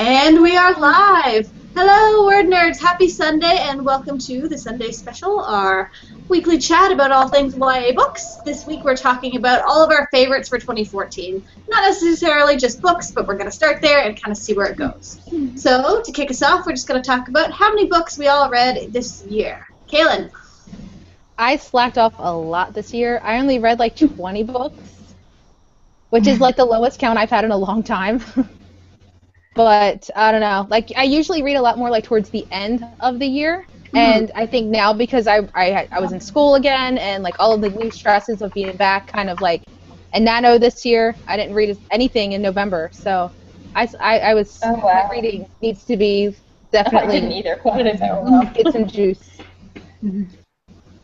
And we are live! Hello, Word Nerds! Happy Sunday, and welcome to the Sunday Special, our weekly chat about all things YA books. This week we're talking about all of our favorites for 2014. Not necessarily just books, but we're going to start there and kind of see where it goes. So, to kick us off, we're just going to talk about how many books we all read this year. Kaylin? I slacked off a lot this year. I only read like 20 books, which is like the lowest count I've had in a long time. But I don't know. Like I usually read a lot more like towards the end of the year, and I think now because I was in school again and like all of the new stresses of being back, kind of like, and Nano this year I didn't read anything in November, so I was my reading needs to be definitely. I didn't either. What did I get some juice.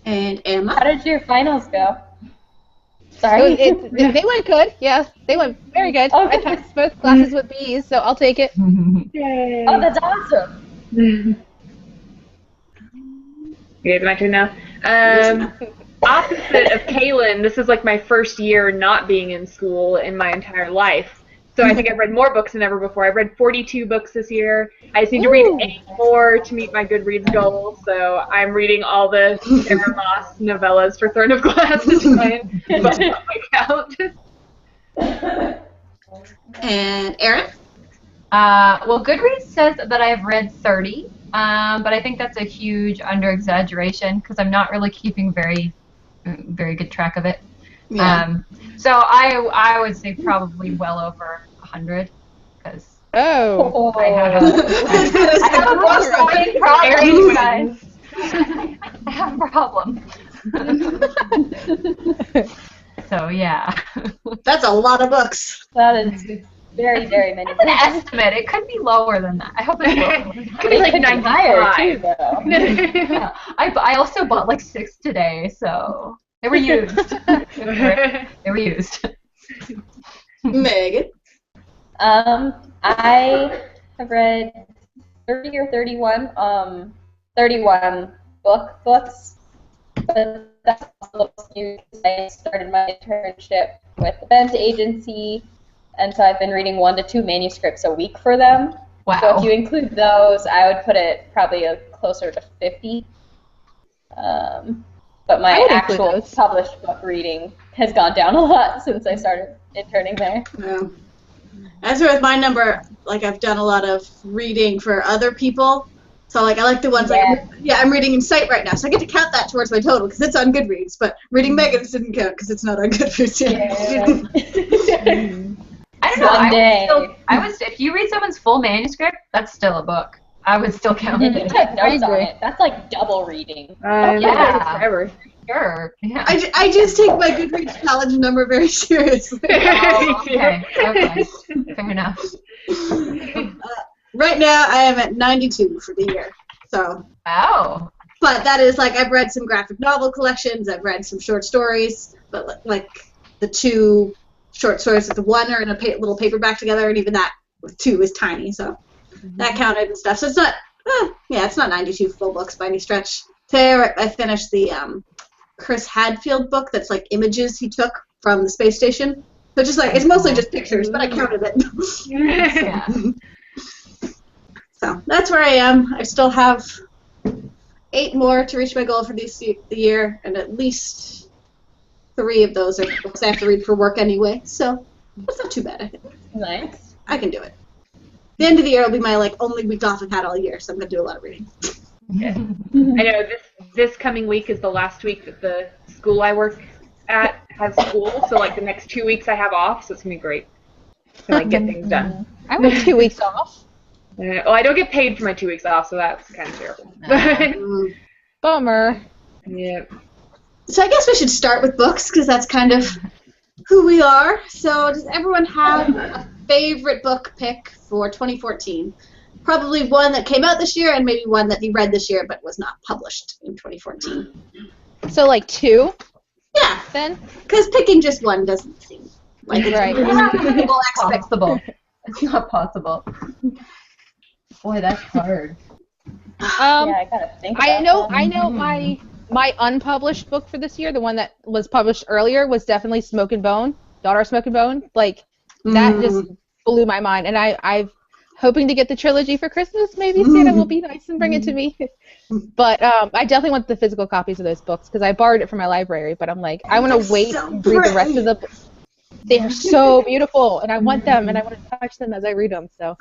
And Emma? How did your finals go? Sorry. They went good. Yeah, they went very good. Oh, I passed both classes with B's, so I'll take it. Yay. Oh, that's awesome. Okay, my turn now. Opposite of Kaylin, this is like my first year not being in school in my entire life. So I think I've read more books than ever before. I've read 42 books this year. I just need to read 8 more to meet my Goodreads goal. So I'm reading all the Sarah Moss novellas for Throne of Glass to try and bump up my count. And Erin? Well, Goodreads says that I have read 30, but I think that's a huge under-exaggeration because I'm not really keeping very good track of it. Yeah. So I would say probably well over 100 because I have a book-reading problem, guys. I have a problem. So yeah. That's a lot of books. That is very, very many. That's an estimate. It could be lower than that. I hope it's lower. It could be like 95. Higher too, though. Yeah. I also bought like 6 today, so they were used. They were used. Megan? I have read 30 or 31 books, but that's also new because I started my internship with the Benz agency, and so I've been reading 1 to 2 manuscripts a week for them. Wow. So if you include those, I would put it probably closer to 50. But my actual published book reading has gone down a lot since I started interning there. Yeah. As with my number, like I've done a lot of reading for other people. So like I like the ones I'm reading Incite right now, so I get to count that towards my total because it's on Goodreads. But reading Megan's didn't count because it's not on Goodreads yet. I don't know. I would if you read someone's full manuscript, that's still a book. I would still count it. Notes on it. That's like double reading. Yeah. Forever. Sure. Yeah. I just take my Goodreads challenge number very seriously. Oh, okay. Fair enough. Right now, I am at 92 for the year. So. Wow. But that is like I've read some graphic novel collections. I've read some short stories, but like the 2 short stories with the 1 are in a little paperback together, and even that with 2 is tiny. So that counted and stuff. So it's not. It's not 92 full books by any stretch. Today I finished the Chris Hadfield book that's like images he took from the space station. So just like it's mostly just pictures, but I counted it. Yeah. So that's where I am. I still have 8 more to reach my goal for the year, and at least 3 of those are books I have to read for work anyway. So it's not too bad, I think. Nice. I can do it. The end of the year will be my only week off I've had all year, so I'm gonna do a lot of reading. Yeah. I know this coming week is the last week that the school I work at has school, so like the next 2 weeks I have off, so it's gonna be great to get things done. I went 2 weeks off. Well, I don't get paid for my 2 weeks off, so that's kind of terrible. Bummer. Yeah. So I guess we should start with books because that's kind of who we are. So does everyone have a favorite book pick for 2014? Probably one that came out this year and maybe one that you read this year but was not published in 2014. So like 2? Yeah. Then? Because picking just one doesn't seem like it's right. Possible. It's not possible. Boy, that's hard. I gotta think about I know my unpublished book for this year, the one that was published earlier, was definitely Smoke and Bone, Daughter of Smoke and Bone. Like that just blew my mind, and I've hoping to get the trilogy for Christmas. Maybe Santa will be nice and bring it to me. But I definitely want the physical copies of those books because I borrowed it from my library. But I'm like, I want to wait and read the rest of the books. They are so beautiful, and I want them, and I want to touch them as I read them. So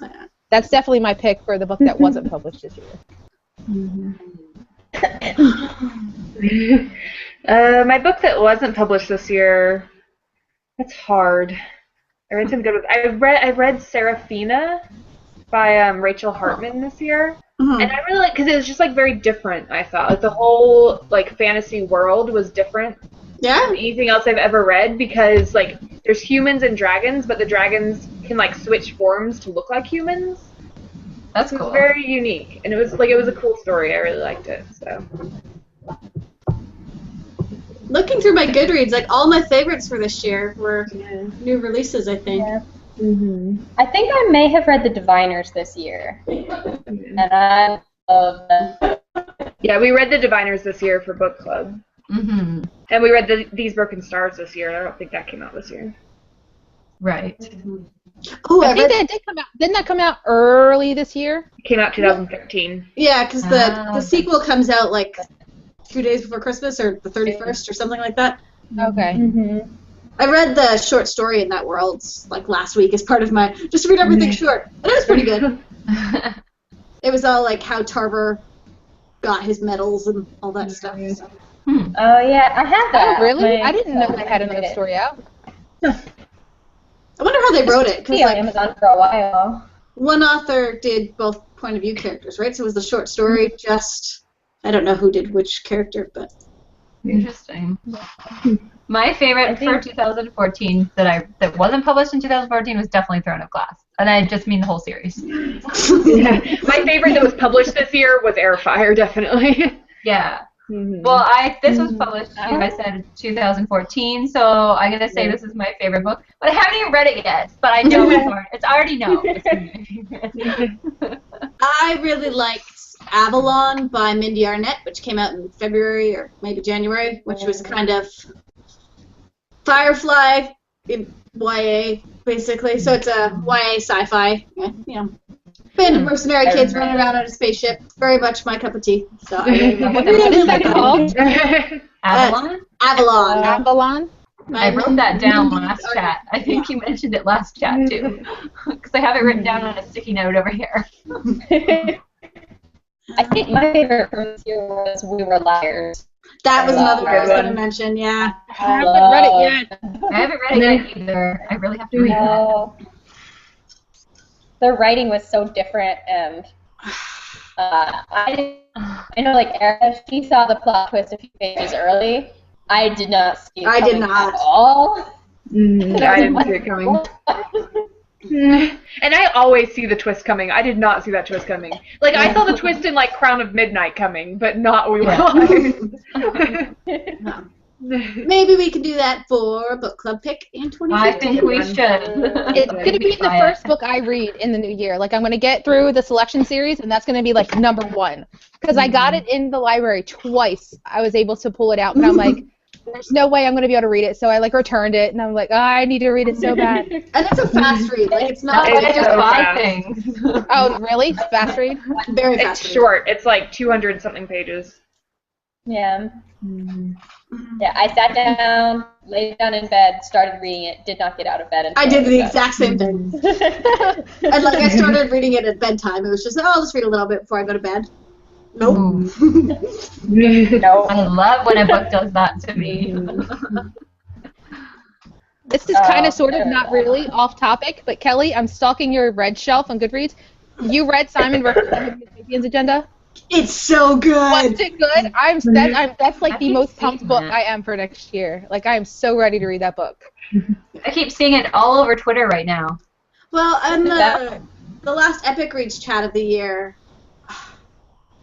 that's definitely my pick for the book that wasn't published this year. My book that wasn't published this year, that's hard. I read some good ones. I read Serafina by Rachel Hartman this year, and I really like because it was just like very different. I thought like the whole like fantasy world was different than anything else I've ever read because like there's humans and dragons, but the dragons can like switch forms to look like humans. That's cool. It was very unique, and it was a cool story. I really liked it. So. Looking through my Goodreads, like all my favorites for this year were new releases, I think. Yeah. I think I may have read The Diviners this year, and I love them. Yeah, we read The Diviners this year for book club, and we read These Broken Stars this year. And I don't think that came out this year. Right. Oh, I think that did come out. Didn't that come out early this year? It came out 2013. Yeah, because the sequel comes out like 2 days before Christmas or the 31st or something like that. Okay. I read the short story in that world like last week as part of my just to read everything short, and it was pretty good. It was all like how Tarver got his medals and all that stuff. So. Oh yeah, I had that. Oh really? I didn't know they had another story out. I wonder how they wrote it. Cause, like, on Amazon for a while. One author did both point of view characters, right? So it was the short story. Just I don't know who did which character, but interesting. My favorite for 2014 that wasn't published in 2014 was definitely Throne of Glass, and I just mean the whole series. Yeah. My favorite that was published this year was Airfire, definitely. Yeah. Well, this was published, like I said, in 2014, so I'm going to say this is my favorite book. But I haven't even read it yet, but I know it's already know. I really liked Avalon by Mindy Arnett, which came out in February or maybe January, which was kind of Firefly in YA, basically. So it's a YA sci-fi, band of mercenary kids running around on a spaceship. Very much my cup of tea. So I really love it. What is that called? Avalon? Avalon. Avalon? I wrote that down last chat. I think you mentioned it last chat, too. Because I have it written down on a sticky note over here. I think my favorite from this year was We Were Liars. That was another one I was going to mention, yeah. I haven't read it yet. I haven't read it yet either. I really have to read it. The writing was so different, and I know, like, Erica, she saw the plot twist a few pages early. I did not see it coming at all. I didn't see it coming. And I always see the twist coming. I did not see that twist coming. Like, I saw the twist in, like, Crown of Midnight coming, but not We Were Liars. Maybe we can do that for a book club pick in 2015. I think we should. It's going to be the first book I read in the new year. Like, I'm going to get through the selection series, and that's going to be, like, number one. Because I got it in the library twice. I was able to pull it out, but I'm like, there's no way I'm going to be able to read it. So I, like, returned it, and I'm like, I need to read it so bad. And it's a fast read. Like, it's not like just so 5 things. Oh, really? Fast read? Very fast It's short. It's, like, 200-something pages. Yeah. Yeah, I sat down, laid down in bed, started reading it, did not get out of bed. I did the exact same thing. And like I started reading it at bedtime. It was just, I'll just read a little bit before I go to bed. Nope. No. I love when a book does that to me. This is kind of sort of not really off topic, but Kelly, I'm stalking your red shelf on Goodreads. You read Simon Sapiens' Agenda? It's so good. Was it good? That's like the most pumped book I am for next year. Like, I am so ready to read that book. I keep seeing it all over Twitter right now. Well, and the last Epic Reads chat of the year,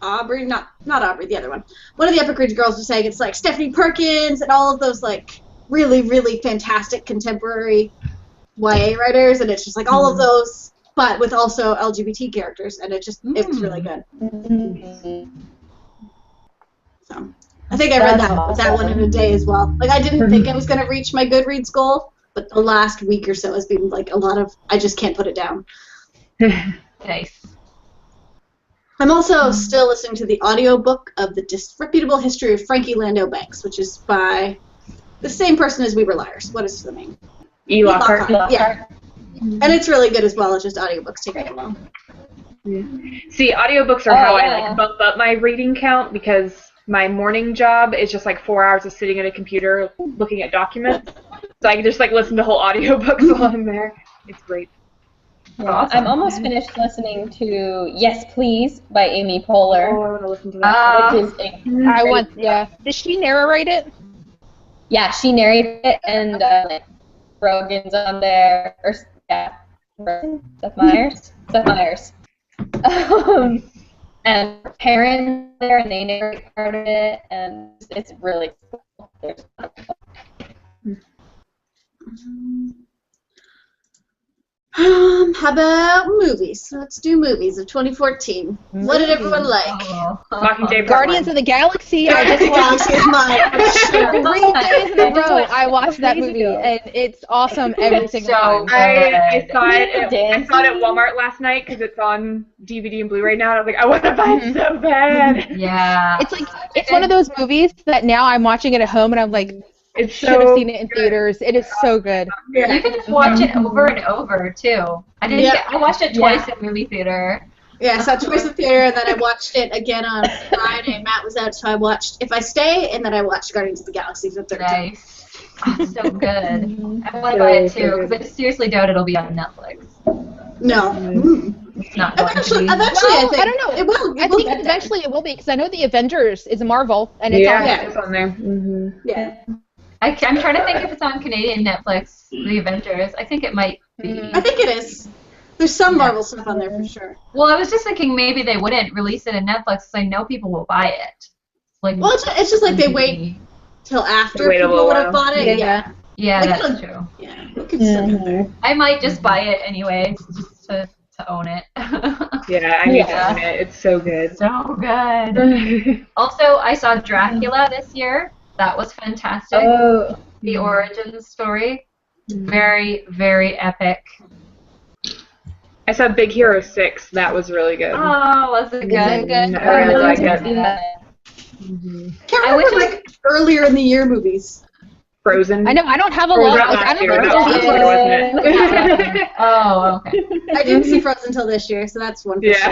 Aubrey, not Aubrey, the other one. One of the Epic Reads girls was saying it's like Stephanie Perkins and all of those like really, really fantastic contemporary YA writers, and it's just like all of those, but with also LGBT characters, and it's really good. So I think I read that one in a day as well. Like, I didn't think I was going to reach my Goodreads goal, but the last week or so has been like a lot of, I just can't put it down. Nice. I'm also still listening to the audiobook of The Disreputable History of Frankie Lando Banks, which is by the same person as We Were Liars. What is the name? E. Lockhart. Yeah. And it's really good as well. It's just audiobooks take a long. Yeah. See, audiobooks are how I like bump up my reading count because my morning job is just like 4 hours of sitting at a computer looking at documents. So I can just like listen to whole audiobooks while I'm there. It's great. Yeah, awesome. I'm almost finished listening to Yes Please by Amy Poehler. Oh, I want to listen to that. Which is Did she narrate it? Yeah, she narrated it, and like Rogan's on there, or Seth Meyers. And Perrin there, and they narrate part of it, and it's really cool. How about movies? Let's do movies of 2014. What did everyone like? Mockingjay Guardians of the Galaxy. I just watched is mine. 3 days in a row. I watched that movie, and it's awesome every single time. I saw it at Walmart last night because it's on DVD and Blu-ray now. And I was like, I want to buy it so bad. Yeah. It's one of those movies that now I'm watching it at home, and I'm like, I should have seen it in theaters. It is so good. You can just watch it over and over too. I watched it twice in movie theater. Yeah, I saw it twice in theater, and then I watched it again on Friday. Matt was out, so I watched If I Stay, and then I watched Guardians of the Galaxy for 13. Nice. Oh, so good. I want to buy it too, because I seriously doubt it'll be on Netflix. No. It's not going to be. Eventually, I think. I don't know. It will. I think eventually it will be, because I know the Avengers is a Marvel, and it's it's on there. Yeah. I'm trying to think if it's on Canadian Netflix, The Avengers. I think it might be. I think it is. There's some Marvel stuff on there for sure. Well, I was just thinking maybe they wouldn't release it in Netflix because I know people will buy it. Like, well, it's just like they wait till after people would have bought it. Yeah, Like, that's true. Yeah, it could still be there. I might just buy it anyways, just to own it. Yeah, I need to own it. It's so good. So good. Also, I saw Dracula this year. That was fantastic. Oh. The origin story. Very, very epic. I saw Big Hero 6. That was really good. Oh, was it good? I really like it. Can't remember like earlier in the year movies. Frozen. I know. I don't have a lot. I don't know. Wasn't it? Oh, okay. I didn't see Frozen until this year, so that's one for sure.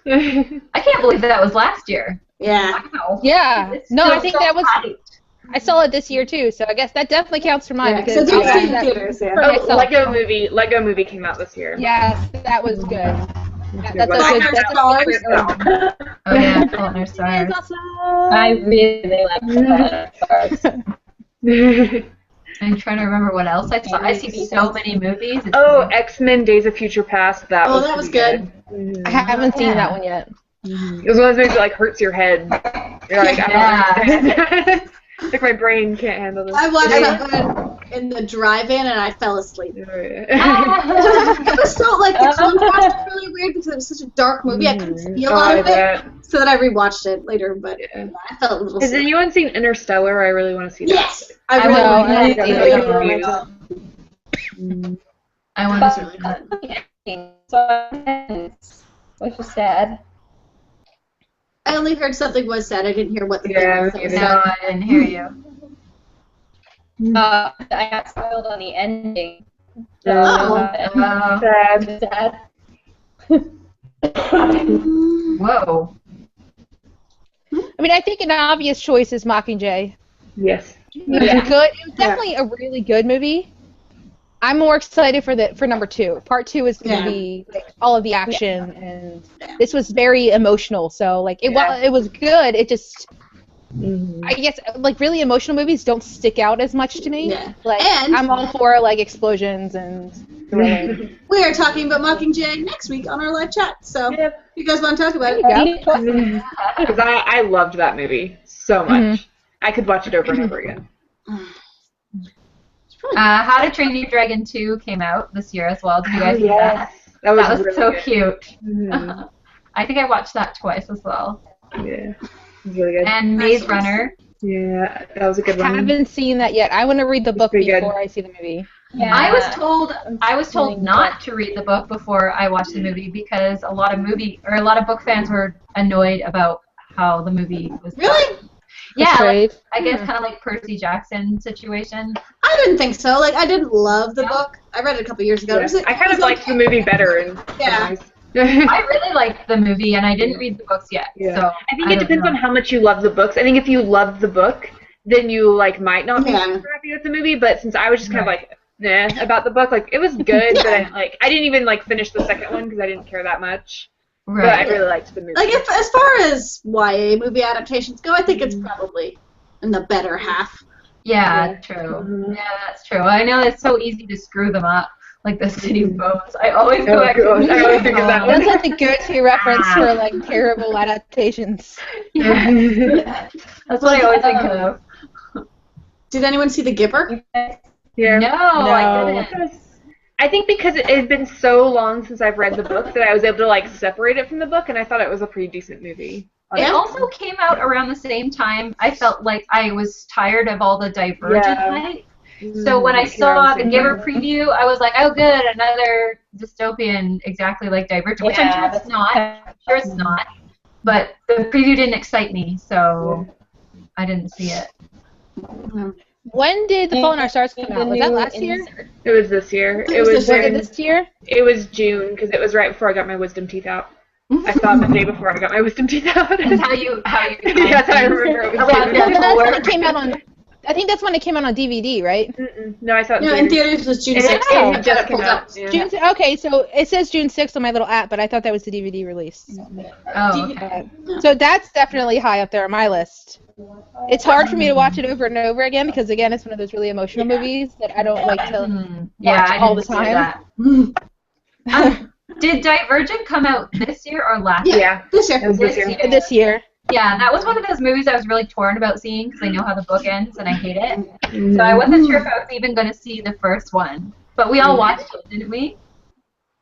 I can't believe that was last year. Yeah. Wow. Yeah. It's No, still I think so that was. hyped. I saw it this year too, so I guess that definitely counts for mine. So Because do I see watched that theaters, yeah. for Oh, myself. Lego movie came out this year. Yes, that was good. That's Fault in a good. Our That's a Stars. favorite. Oh, yeah, Fault in Our Stars. I really like Stars. I'm trying to remember what else I saw. I see so many movies. Oh, X-Men: Days of Future Past. That was good. I haven't seen that one yet. It was one of those movies that like hurts your head. You're like, I don't understand. Like my brain can't handle this. I watched that one in the drive-in and I fell asleep. Yeah. It was so like the contrast was really weird because it was such a dark movie. I couldn't see a lot of it, so then I rewatched it later. But I felt a little. Has anyone seen Interstellar? I really want to see that. Yes, I really want to. I want to see that. Which is sad. I only heard something was said. I didn't hear what the thing was. No, I didn't hear you. I got spoiled on the ending. Sad. Whoa. I mean, I think an obvious choice is Mockingjay. Yes. It was good. It was definitely a really good movie. I'm more excited for number 2. Part 2 is going to be like all of the action, and this was very emotional. So like it was good. It just I guess like really emotional movies don't stick out as much to me. Yeah. Like And I'm all for like explosions and thrilling. we are talking about Mockingjay next week on our live chat. So if you guys want to talk about it? Because I loved that movie so much. I could watch it over and over again. How to Train Your Dragon 2 came out this year as well. Did you guys see that? That was really so good. cute. I think I watched that twice as well. Yeah. It was really good. And Maze Runner. Yeah, that was a good one. I haven't seen that yet. I want to read the book pretty good. before I see the movie. Yeah. I was told not to read the book before I watched the movie because a lot of book fans were annoyed about how the movie was done. Really? Yeah, Portrayed. I guess kind of like Percy Jackson situation. I didn't think so. Like, I didn't love the book. I read it a couple years ago. Yeah. I kind of liked the movie better. In Yeah. I really liked the movie, and I didn't read the books yet. Yeah. So I think it depends on how much you love the books. I think if you love the book, then you like might not be super happy with the movie. But since I was just kind of like nah about the book, like it was good, but I didn't even like finish the second one because I didn't care that much. Right. But I really liked the movie. Like, as far as YA movie adaptations go, I think it's probably in the better half. Yeah, true. Yeah, that's true. I know it's so easy to screw them up, like the City of Bones. I always go back to I always think of that one. That's like the go-to reference for like terrible adaptations. Yeah. That's what I always think of. Did anyone see The Giver? Yeah. No, I didn't. I think because it had been so long since I've read the book that I was able to like separate it from the book, and I thought it was a pretty decent movie. It also came out around the same time. I felt like I was tired of all the Divergent hype. So when I saw the Giver preview, I was like, oh good, another dystopian exactly like Divergent, which I'm sure it's not. I'm sure it's not. But the preview didn't excite me, so I didn't see it. When did The Fault in Our Stars come out? Was that last year? It was this year. Was it this year? It was June because it was right before I got my wisdom teeth out. I saw it the day before I got my wisdom teeth out. That's how you That's how I remember it was June. That's when it came out on. I think that's when it came out on DVD, right? No, I saw it. No, in theaters was June 6th. It just came out. Yeah. June. Okay, so it says June 6th on my little app, but I thought that was the DVD release. Oh, okay. So that's definitely high up there on my list. It's hard for me to watch it over and over again because, again, it's one of those really emotional movies that I don't like to watch all the time. Did Divergent come out this year or last year? Yeah, This year. it was this year. This year. Yeah, that was one of those movies I was really torn about seeing because I know how the book ends and I hate it. So I wasn't sure if I was even going to see the first one. But we all watched it, didn't we?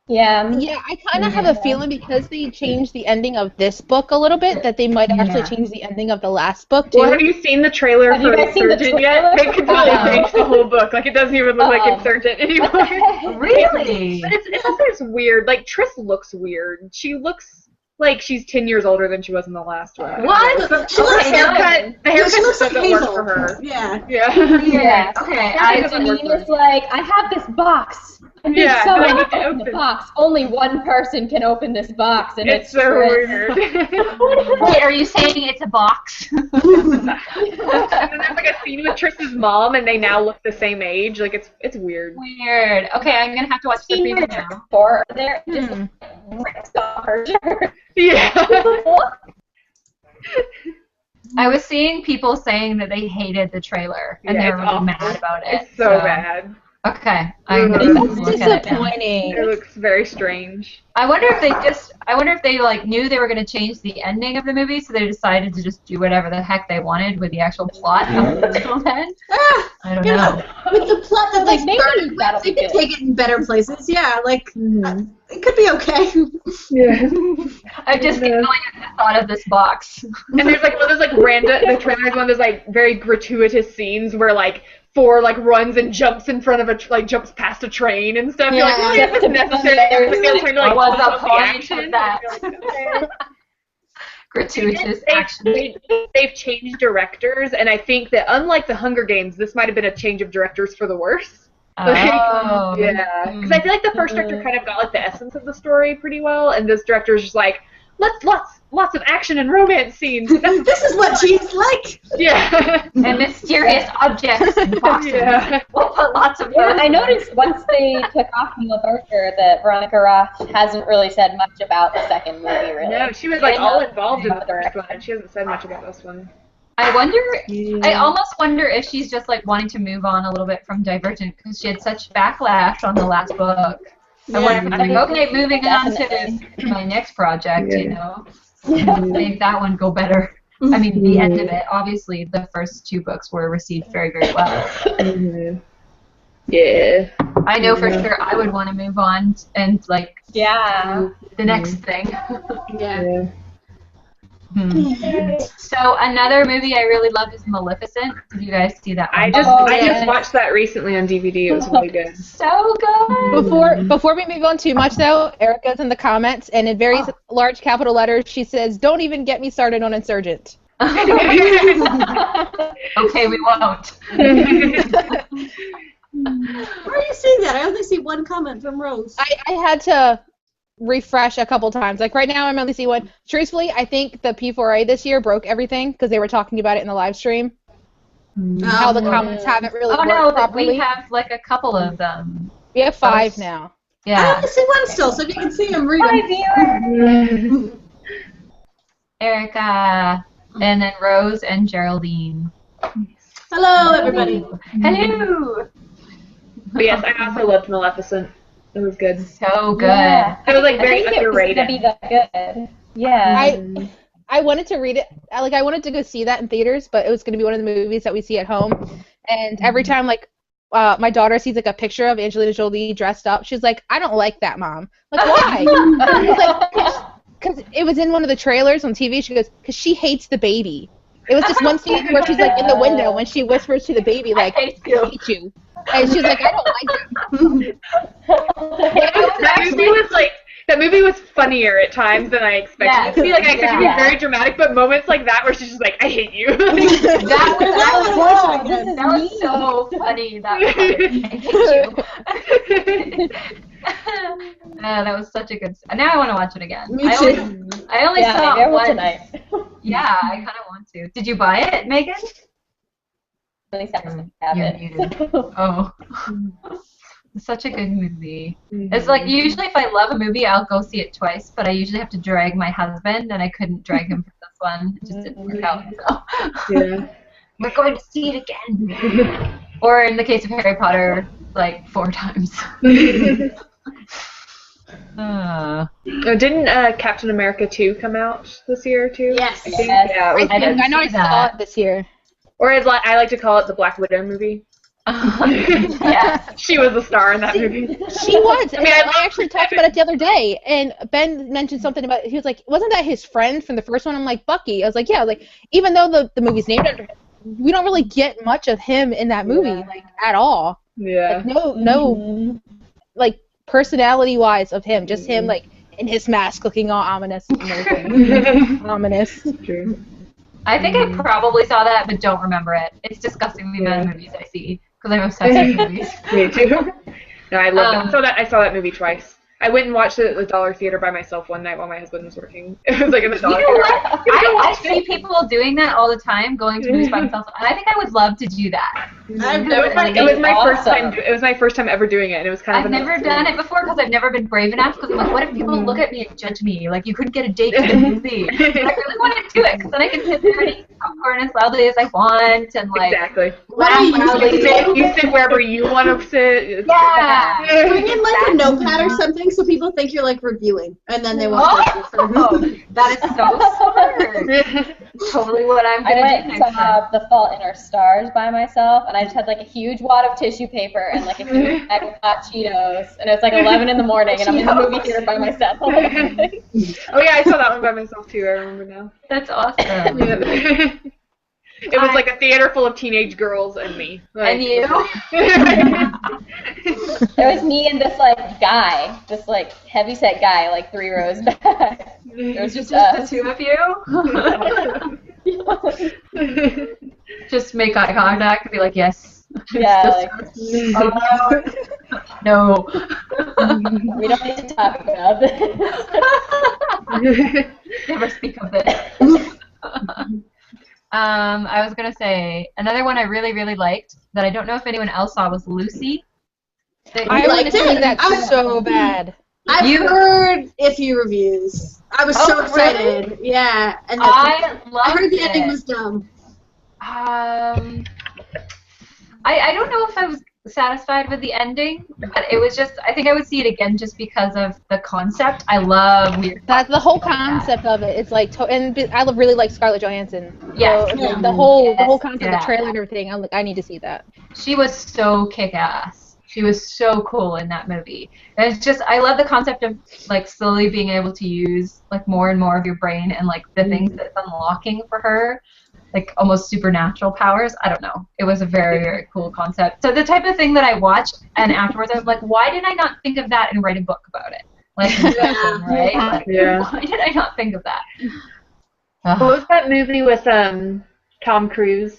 Yeah. Yeah, I kind of have a feeling because they changed the ending of this book a little bit that they might actually change the ending of the last book too. Well, have you seen the trailer for Insurgent yet? They completely changed the whole book. Like, it doesn't even look like Insurgent anymore. Really? But it's also just weird. Like, Triss looks weird. She looks like she's 10 years older than she was in the last one. What? She looks The haircut just like doesn't work Hazel. for her. Yeah. Yeah. Yeah. Okay. It's like, I have this box. And Yeah, so I I need to open the open. box. Only one person can open this box, and It's so Triss. weird. Wait, are you saying it's a box? And then there's like a scene with Triss's mom, and they now look the same age. Like, it's weird. Weird. Okay, I'm going to have to watch the preview now. Or there, just rips off her shirt. Yeah. I was seeing people saying that they hated the trailer and they were really mad about it. It's so bad. Okay, I'm gonna look at it now. Disappointing. It looks very strange. I wonder if they like knew they were gonna change the ending of the movie, so they decided to just do whatever the heck they wanted with the actual plot up until then. I don't know. With the plot that they Maybe started that'll with, they be could good. take it in better places. Yeah, like, it could be okay. Yeah. I just keep going at the thought of this box. And there's like one of those like random, the trailer's one of those like very gratuitous scenes where like Thor like runs and jumps in front of jumps past a train and stuff. You're like, really, is this necessary? They're trying to like What's pump the up point action. of that? You're like, okay. Gratuitous action. They've changed directors, and I think that unlike the Hunger Games, this might have been a change of directors for the worse. Oh. Yeah, because I feel like the first director kind of got like the essence of the story pretty well, and this director is just like, lots of action and romance scenes. This is what she's like. Yeah. And mysterious objects and boxes. Yeah. We'll put lots of Yeah, I noticed once they took off from the Barker that Veronica Roth hasn't really said much about the second movie, really. No, she was like all involved in the Other first one, and she hasn't said much about this one. I almost wonder if she's just like wanting to move on a little bit from Divergent because she had such backlash on the last book. I wonder if I'm like, okay, moving on to my next project, you know. Make that one go better. I mean, the end of it. Obviously, the first two books were received very, very well. Yeah. I know for sure I would want to move on and like Yeah. do the next thing. Yeah. So another movie I really loved is Maleficent. Did you guys see that one? I just watched that recently on DVD. It was really good. So good. Before we move on too much, though, Erica's in the comments, and in very large capital letters, she says, "Don't even get me started on Insurgent." Okay, we won't. Where are you seeing that? I only see one comment from Rose. I had to refresh a couple times. Like right now, I'm only seeing one. Truthfully, I think the P4A this year broke everything because they were talking about it in the live stream. How the comments haven't really worked properly. We have like a couple of them. We have 5 now. I Yeah. only see one still, so if you can see them, read Hi, them. viewer. Erica, and then Rose and Geraldine. Hello, everybody. Hello. But yes, I also loved Maleficent. It was good. So good. Yeah. It was like I very think it was underrated. gonna be that good. Yeah. I wanted to read it. I wanted to go see that in theaters, but it was going to be one of the movies that we see at home. And every time, my daughter sees like a picture of Angelina Jolie dressed up, she's like, "I don't like that, Mom." Like, why? I was like, because it was in one of the trailers on TV. She goes, "Because she hates the baby." It was this one scene where she's like in the window when she whispers to the baby, like, "I hate you," and she's like, "I don't like it." That movie was funnier at times than I expected it to be. Like I expected it to be very dramatic, but moments like that where she's just like, "I hate you." That was so funny. That was such a good. Now I want to watch it again. Me too. I only saw maybe I will one tonight. Yeah, I kind of want to. Did you buy it, Megan? At least I have You're it. muted. Oh. It's such a good movie. It's like usually if I love a movie, I'll go see it twice, but I usually have to drag my husband, and I couldn't drag him for this one. It just didn't work out. So. Yeah. We're going to see it again. Or in the case of Harry Potter, like 4 times. Didn't Captain America 2 come out this year too? Yes. I think. Yes. Yeah, it was good. I know I saw it this year. Or I like to call it the Black Widow movie. Yes. She was the star in that movie. She was. I mean, I actually talked about it the other day, and Ben mentioned something about. He was like, "Wasn't that his friend from the first one?" I'm like, "Bucky." I was like, "Yeah." Like, even though the movie's named after him, we don't really get much of him in that movie, like at all. Yeah. Like, no, like personality-wise of him, just him like in his mask, looking all ominous and everything. Ominous. True. I think I probably saw that, but don't remember it. It's disgusting the amount of movies I see, because I'm obsessed with movies. Me too. No, I love that. I saw that movie twice. I went and watched it at the Dollar Theater by myself one night while my husband was working. It was like in the Dollar You know Theater. what? I see people doing that all the time, going to movies by themselves, and I think I would love to do that. It was my first time. It was my first time ever doing it, and it was kind of. I've never done it before because I've never been brave enough. Because I'm like, what if people look at me and judge me? Like, you couldn't get a date to the movie. But I really want to do it because then I can sit there and eat popcorn as loudly as I want and like. Exactly. Laugh loudly. You sit wherever you want to sit. Yeah. Bring in like a notepad or something so people think you're like reviewing, and then they won't judge you for That is so smart. Totally what I'm I gonna went do and next time. saw The Fault in Our Stars by myself, and I just had like a huge wad of tissue paper and like a huge bag of hot Cheetos, and it's like 11 in the morning, and I'm in the movie theater by myself. Oh yeah, I saw that one by myself too. I remember now. That's awesome. Yeah. It was like a theater full of teenage girls and me. Like, And you? It was me and this like guy, this like heavyset guy, like 3 rows back. It was just the 2 of you? Just make eye contact and be like, yes. Yeah, No. we don't need to talk about this. Never speak of it. I was gonna say another one I really, really liked that I don't know if anyone else saw was Lucy. I wanted to see that so bad. I've heard a few reviews. I was so excited. Really? Yeah, and I heard the ending was dumb. I don't know if I was satisfied with the ending, but it was just, I think I would see it again just because of the concept. I love weird. That's the whole concept of it. It's like, and I really like Scarlett Johansson. Yes. So, the whole concept, the trailer and everything. I'm like, I need to see that. She was so kick-ass. She was so cool in that movie. And it's just, I love the concept of like slowly being able to use like more and more of your brain and like the things that it's unlocking for her, like almost supernatural powers. I don't know. It was a very, very cool concept. So the type of thing that I watch and afterwards I'm like, why did I not think of that and write a book about it? Like, right? Like, why did I not think of that? What was that movie with Tom Cruise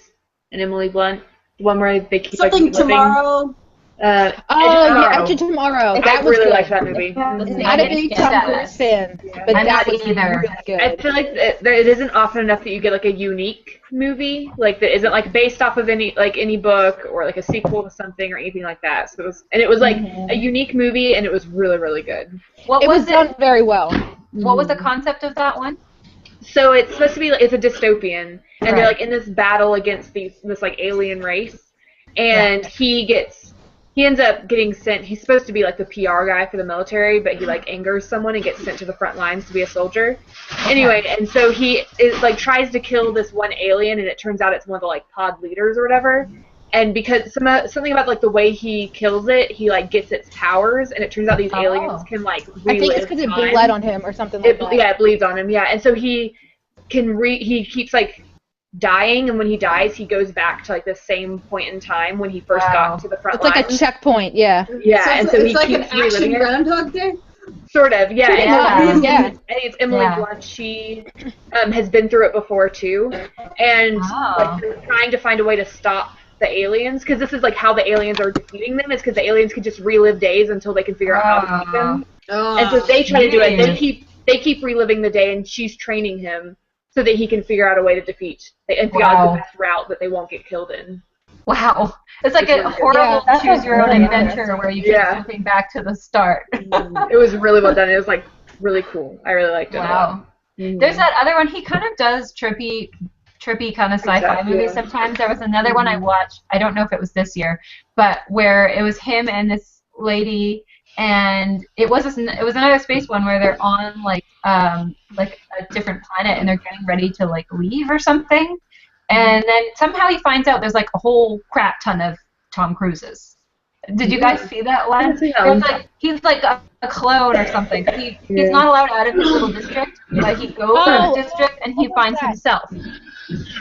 and Emily Blunt? The one where they keep Something like, living? Tomorrow. Yeah, Edge of Tomorrow. I really liked that movie. I'm not a big Tom Cruise fan, but I'm that not was either. really good. I feel like it isn't often enough that you get like a unique movie, like that isn't like based off of any book or like a sequel to something or anything like that. So it was like a unique movie, and it was really, really good. It was done very well. What was the concept of that one? So it's supposed to be like, it's a dystopian, and they're like in this battle against this like alien race, and he ends up getting sent. He's supposed to be like the PR guy for the military, but he like angers someone and gets sent to the front lines to be a soldier. Anyway, and so he like tries to kill this one alien, and it turns out it's one of the like pod leaders or whatever. And because something about like the way he kills it, he like gets its powers, and it turns out these aliens can like relive I think it's because it bled on him or something like that. Yeah, it bleeds on him. Yeah, and so he keeps like dying, and when he dies, he goes back to like the same point in time when he first got to the front line. It's like a checkpoint, yeah. Yeah, So and so it's he like an keeps reliving action Groundhog Day. Sort of, yeah. Yeah. And it's Emily Blunt. She has been through it before too, and like, they're trying to find a way to stop the aliens, because this is like how the aliens are defeating them, is because the aliens can just relive days until they can figure out how to beat them. And so they try to do it. They keep reliving the day, and she's training him so that he can figure out a way to defeat and figure out the best route that they won't get killed in. Wow. It's like a horrible choose your own adventure where you keep jumping back to the start. It was really well done. It was like really cool. I really liked it. Wow. There's that other one. He kind of does trippy kind of sci-fi movies sometimes. There was another one I watched. I don't know if it was this year, but where it was him and this lady, and it was another space one where they're on like a different planet and they're getting ready to like leave or something, and then somehow he finds out there's like a whole crap ton of Tom Cruises. Did you guys see that one? He's like a clone or something. He's not allowed out of his little district, but he goes to the district and he finds himself.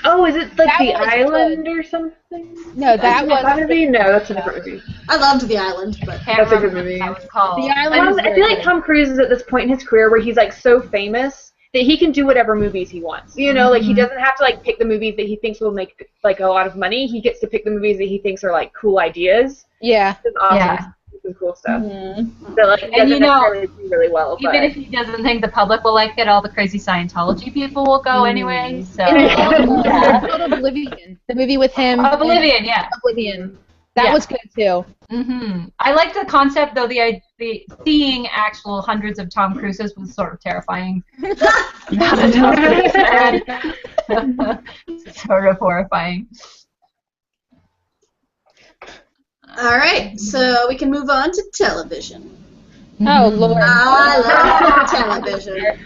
Oh, is it like The Island or something? No, that was... No, that's a different movie. I loved The Island, but... That's a good movie. The Island I feel like Tom Cruise is at this point in his career where he's like so famous that he can do whatever movies he wants. You know, like he doesn't have to like pick the movies that he thinks will make like a lot of money. He gets to pick the movies that he thinks are like cool ideas. Yeah. It's awesome. Yeah. Some cool stuff. So like, he doesn't necessarily do really well. Even if he doesn't think the public will like it, all the crazy Scientology people will go anyway. So Oblivion, the movie with him. Oblivion, yeah. Oblivion. That was good too. I like the concept though. The seeing actual hundreds of Tom Cruises was sort of terrifying. Sort of horrifying. All right, so we can move on to television. Oh, Lord. I love television.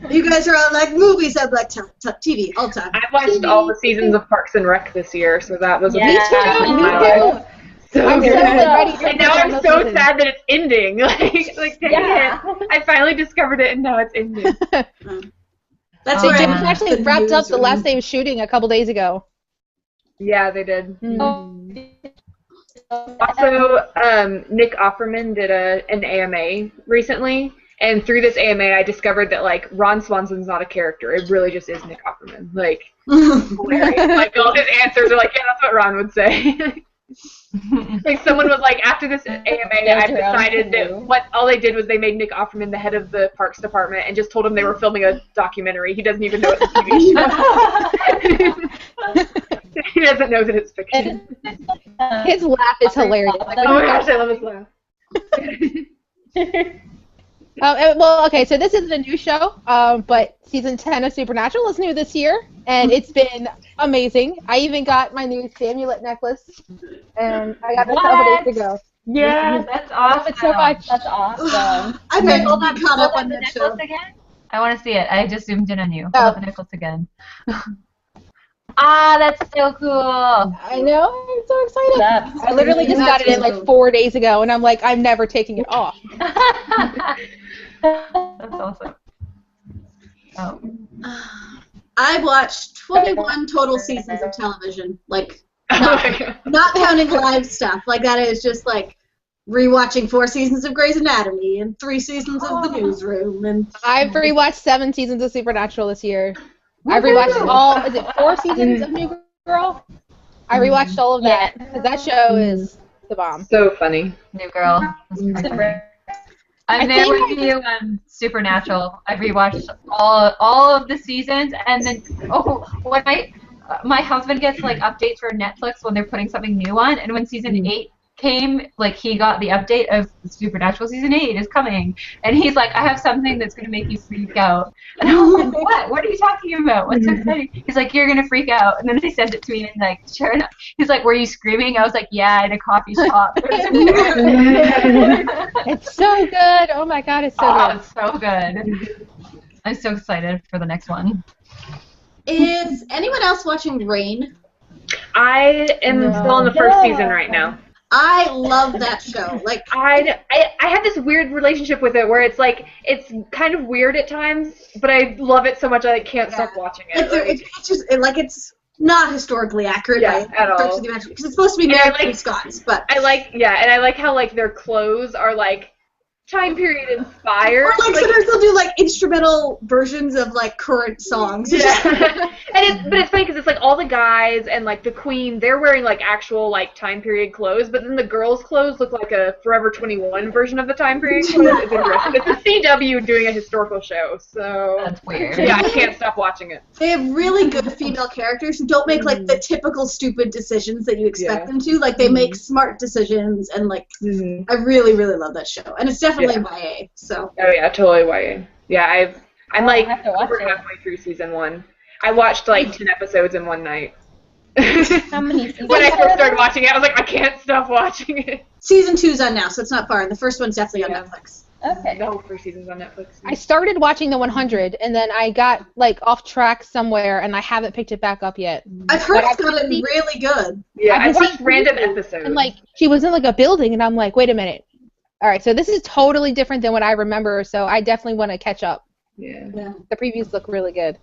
You guys are all like movies. I like TV all the time. I watched all the seasons of Parks and Rec this year, so that was a big So I'm good. And now I'm so sad that it's ending. Like dang it. I finally discovered it, and now it's ending. That's They just actually wrapped up the last day of shooting a couple days ago. Yeah, they did. Also, Nick Offerman did an AMA recently, and through this AMA, I discovered that like Ron Swanson's not a character; it really just is Nick Offerman. Like, like all his answers are like, yeah, that's what Ron would say. Like someone was like, after this AMA, I've decided that all they did was they made Nick Offerman the head of the Parks Department and just told him they were filming a documentary. He doesn't even know it's a TV show. He doesn't know that it's fiction. His laugh is hilarious. Oh my gosh, I love his laugh. Well, okay, so this isn't a new show, but season 10 of Supernatural is new this year, and it's been amazing. I even got my new Samulet necklace, and I got this a couple days ago. Yeah, that's awesome. It's so much. That's awesome. I've been all that caught up on the that show. necklace again? I want to see it. I just zoomed in on you. Hold up the necklace again. Ah, that's so cool. I know. I'm so excited. That's I literally just got it in like 4 days ago, and I'm like, I'm never taking it off. That's awesome. Oh. I watched 21 total seasons of television, like Oh my God. not counting live stuff. Like that is just like rewatching 4 seasons of Grey's Anatomy and 3 seasons of The Newsroom, and I've rewatched 7 seasons of Supernatural this year. I've rewatched all, is it 4 seasons of New Girl? I rewatched all of that, because that show is the bomb. So funny. New Girl. I'm there with you on Supernatural. I've rewatched all of the seasons, and then when my husband gets like updates for Netflix when they're putting something new on, and when season 8 came, like he got the update of Supernatural season 8 is coming, and he's like, I have something that's gonna make you freak out, and I was like, what? What are you talking about? What's so exciting? He's like, you're gonna freak out, and then he sent it to me, and like, sure enough, he's like, were you screaming? I was like, yeah, in a coffee shop. It's so good. Oh my God, it's so good. It's so good. I'm so excited for the next one. is anyone else watching Reign? I am still in the first season right now. I love that show. Like I have this weird relationship with it where it's like it's kind of weird at times, but I love it so much I can't stop watching it. It's just like it's not historically accurate at all because it's supposed to be married to Scots, but I like how like their clothes are like time period inspired. Or like sometimes they'll do like instrumental versions of like current songs. Yeah. But it's funny because it's like all the guys and like the queen, they're wearing like actual like time period clothes, but then the girls' clothes look like a Forever 21 version of the time period clothes. It's interesting. It's the CW doing a historical show, so that's weird. Yeah, I can't stop watching it. They have really good female characters who don't make like the typical stupid decisions that you expect them to. Like they make smart decisions, and like I really, really love that show, and it's definitely YA. So. Oh yeah, totally YA. Yeah, I'm like over halfway through season 1. I watched like 10 episodes in one night. How many seasons? When I first started watching it, I was like, I can't stop watching it. Season 2's on now, so it's not far, and the first one's definitely on Netflix. Okay. No, first season's on Netflix. I started watching the 100, and then I got like off track somewhere, and I haven't picked it back up yet. I've heard it's gotten really good. Yeah, I've watched random episodes. And like she was in like a building, and I'm like, wait a minute. All right, so this is totally different than what I remember, so I definitely want to catch up. Yeah. The previews look really good.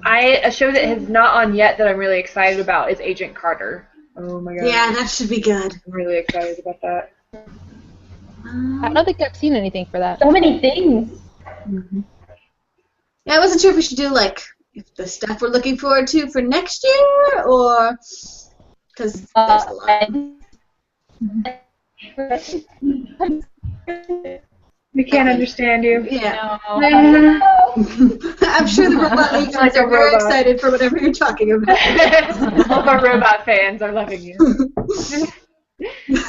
A show that is not on yet that I'm really excited about is Agent Carter. Oh my god. Yeah, that should be good. I'm really excited about that. I don't think I've seen anything for that. So many things. Yeah, I wasn't sure if we should do like if the stuff we're looking forward to for next year, or because there's a lot. We can't understand you. Yeah. No. I'm sure the Robot Legions Like a are very robot. excited for whatever you're talking about. All of our robot fans are loving you.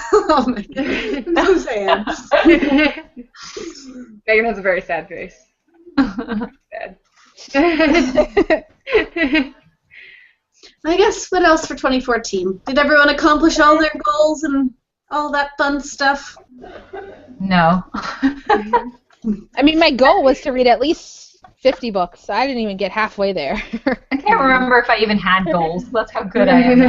Oh my god. I'm so sad. Megan has a very sad face. Sad. I guess what else for 2014? Did everyone accomplish all their goals and all that fun stuff? No. I mean, my goal was to read at least 50 books. I didn't even get halfway there. I can't remember if I even had goals. That's how good I am.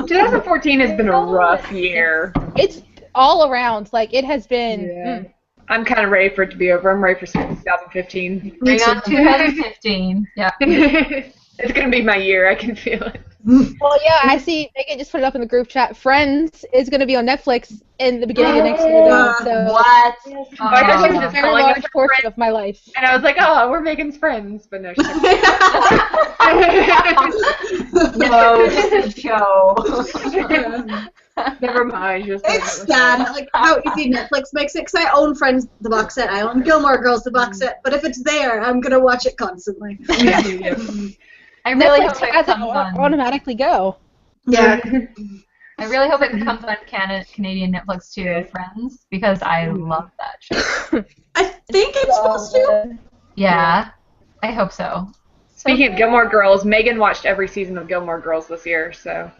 2014 has been a rough year. It's all around. Like, it has been... Yeah. I'm kind of ready for it to be over. I'm ready for 2015. Bring on 2015. Yeah. It's going to be my year. I can feel it. Well, yeah, I see Megan just put it up in the group chat. Friends is going to be on Netflix in the beginning of next year, though. So What? I thought she was a just very calling us large her portion friends. of my life. And I was like, oh, we're Megan's friends. But no, she's not. No, just a show. Never mind. Just It's sad, like how easy Netflix makes it, because I own Friends the box set, I own Gilmore Girls the box set, but if it's there, I'm going to watch it constantly. I really Netflix hope it has it comes on. automatically go. Yeah. I really hope it comes on Canadian Netflix too, Friends, because I love that show. I think it's supposed to. Yeah, I hope so. Speaking of Gilmore Girls, Megan watched every season of Gilmore Girls this year, so.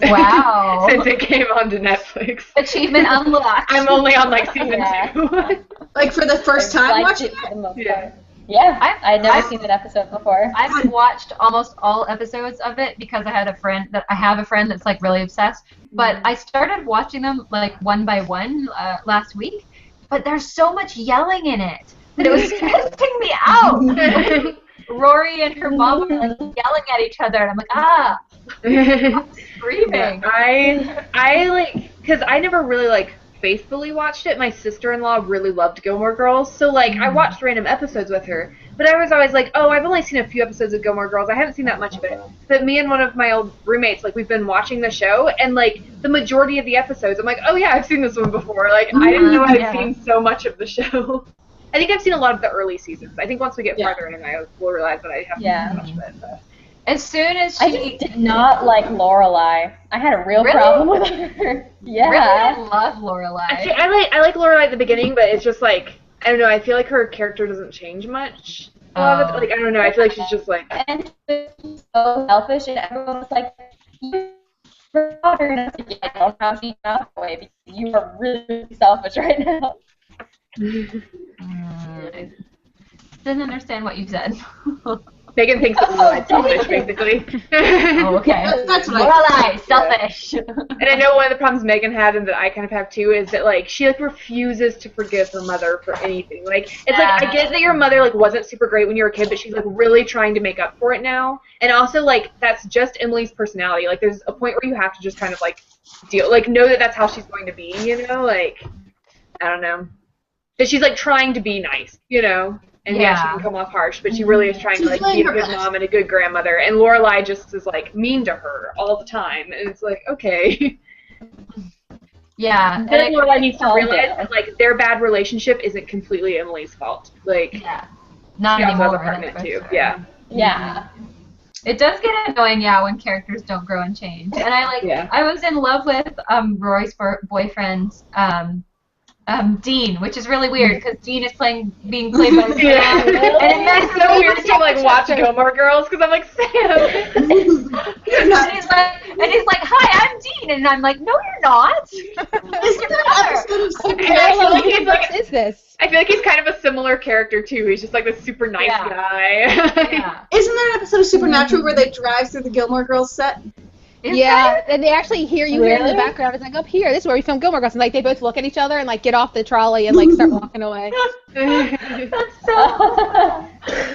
Wow. Since it came onto Netflix. Achievement unlocked. I'm only on like season 2. Like for the first time watching it? Yeah. Yeah, I'd never seen that episode before. I've watched almost all episodes of it because I have a friend that's like really obsessed. But I started watching them like one by one last week. But there's so much yelling in it that it was stressing me out. Rory and her mom are like yelling at each other, and I'm like, I'm screaming. I like, because I never really like faithfully watched it. My sister-in-law really loved Gilmore Girls, so like I watched random episodes with her. But I was always like, oh, I've only seen a few episodes of Gilmore Girls. I haven't seen that much of it. But me and one of my old roommates, like, we've been watching the show, and like the majority of the episodes, I'm like, oh yeah, I've seen this one before. Like, I didn't know I'd seen so much of the show. I think I've seen a lot of the early seasons. I think once we get farther in, I will realize that I haven't seen much of it. But. As soon as I just did not like Lorelai. I had a real problem with her. Yeah. Really? I love Lorelai. I like Lorelai at the beginning, but it's just like, I don't know, I feel like her character doesn't change much. Like, I don't know, I feel like she's just like... And she's so selfish, and everyone was like, you're daughter, and I was like, yeah, I don't know how she got that way, because you are really selfish right now. I didn't understand what you said. Megan thinks that Lorelai's selfish, basically. Oh, okay. That's what Lorelai, selfish. And I know one of the problems Megan had, and that I kind of have too, is that like she like refuses to forgive her mother for anything. Like it's like, I get that your mother like wasn't super great when you were a kid, but she's like really trying to make up for it now. And also like that's just Emily's personality. Like there's a point where you have to just kind of like know that that's how she's going to be. You know, like I don't know, that she's like trying to be nice. You know. And yeah, she can come off harsh, but she really is trying to like be a good mom and a good grandmother. And Lorelai just is like mean to her all the time, and it's like okay. Yeah, and then Lorelai needs to realize that like their bad relationship isn't completely Emily's fault. Like, not anymore. Too. Sure. Yeah. Yeah. It does get annoying, when characters don't grow and change. And I was in love with Rory's boyfriend. Dean, which is really weird because Dean is being played by Sam. And it's so weird to like watch Gilmore Girls because I'm like Sam. and he's like, hi, I'm Dean, and I'm like, no, you're not. Isn't that episode of Supernatural? What is this? I feel like he's kind of a similar character too. He's just like this super nice guy. Isn't there an episode of Supernatural where they drive through the Gilmore Girls set? And they actually hear in the background. It's like, up here, this is where we film Gilmore Girls. And like they both look at each other and like get off the trolley and like start walking away. That's so.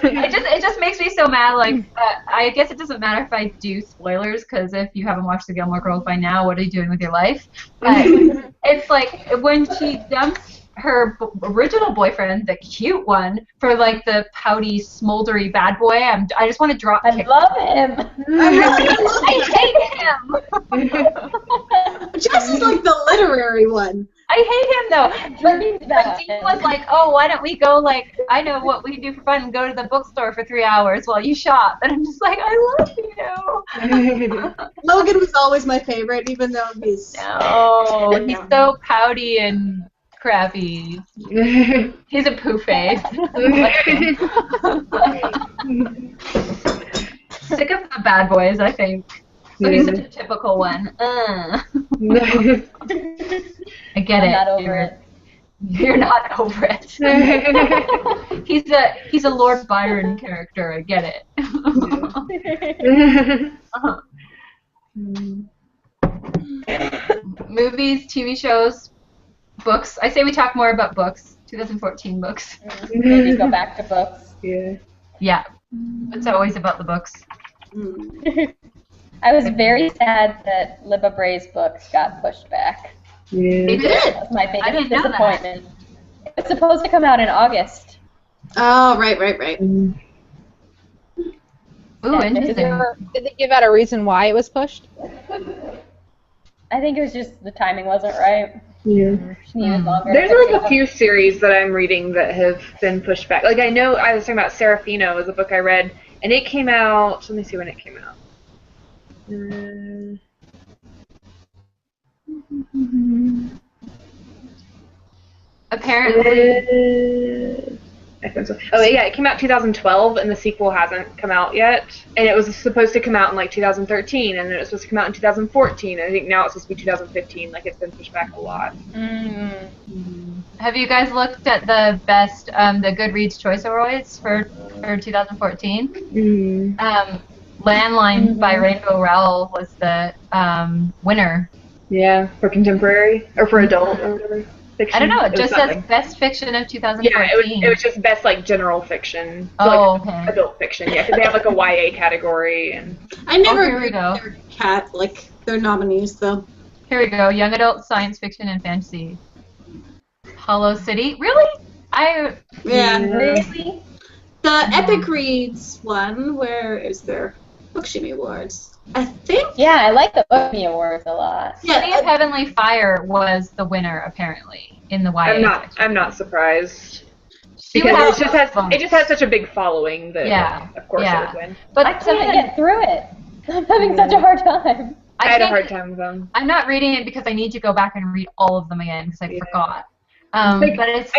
It just makes me so mad. Like I guess it doesn't matter if I do spoilers because if you haven't watched the Gilmore Girls by now, what are you doing with your life? But it's like when she dumps her original boyfriend, the cute one, for like the pouty, smoldery bad boy. I just want to drop. I love him. I hate him. Jess is like the literary one. I hate him though. But Dean was like, oh, why don't we go like I know what we can do for fun and go to the bookstore for 3 hours while you shop. And I'm just like, I love you. Logan was always my favorite, even though he's he's so pouty and crappy. He's a poo face. Sick of the bad boys, I think. So he's such a typical one. I get it. I'm not over it. You're not over it. He's a Lord Byron character. I get it. Movies, TV shows, books. I say we talk more about books. 2014 books. Maybe go back to books. Yeah. It's always about the books. I was very sad that Libba Bray's book got pushed back. It did. That was my biggest disappointment. It was supposed to come out in August. Oh, right. Ooh, interesting. Did they give out a reason why it was pushed? I think it was just the timing wasn't right. Yeah. She needed longer. There's like a few series that I'm reading that have been pushed back. Like I know I was talking about Serafino was a book I read, and it came out. Let me see when it came out. Apparently. Oh yeah, it came out 2012, and the sequel hasn't come out yet. And it was supposed to come out in like 2013, and then it was supposed to come out in 2014. And I think now it's supposed to be 2015. Like it's been pushed back a lot. Have you guys looked at the best, the Goodreads Choice Awards for 2014? Mm-hmm. Landline by Rainbow Rowell was the winner. Yeah, for contemporary or for adult or whatever. Fiction. I don't know. It just says something. best fiction of 2014. Yeah, it was just best like general fiction. So, okay. Adult fiction. Yeah, because they have like a YA category and. I never here we agreed go. with their nominees though. Here we go. Young adult science fiction and fantasy. Hollow City. Really? Yeah. Really? The Epic Reads one. Where is their Bookshimmy Awards? I think. Yeah, I like the Bookshimmy Awards a lot. Yeah, City of Heavenly Fire was the winner apparently in the YA section. I'm not surprised. She would Because have it just has such a big following that of course it would win. But I can't get through it. I'm having such a hard time. I had a hard time with them. I'm not reading it because I need to go back and read all of them again because I forgot. But it's.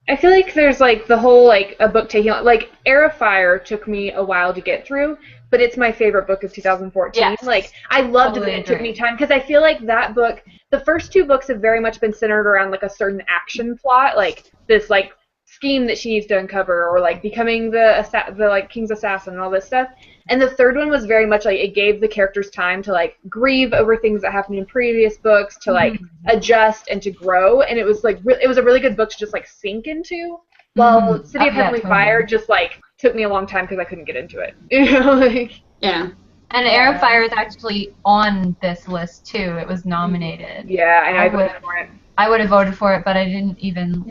I feel like there's like the whole like a book taking like Heir of Fire took me a while to get through, but it's my favorite book of 2014. Yes. Like I loved that it took me time because I feel like that book, the first two books have very much been centered around like a certain action plot, like this like scheme that she needs to uncover or like becoming the like king's assassin and all this stuff. And the third one was very much like it gave the characters time to like grieve over things that happened in previous books, to like adjust and to grow. And it was like it was a really good book to just like sink into. While City of Heavenly Fire just like took me a long time because I couldn't get into it. You know, like yeah. And Heir of Fire is actually on this list too. It was nominated. Yeah, I voted for it. I would have voted for it, but I didn't even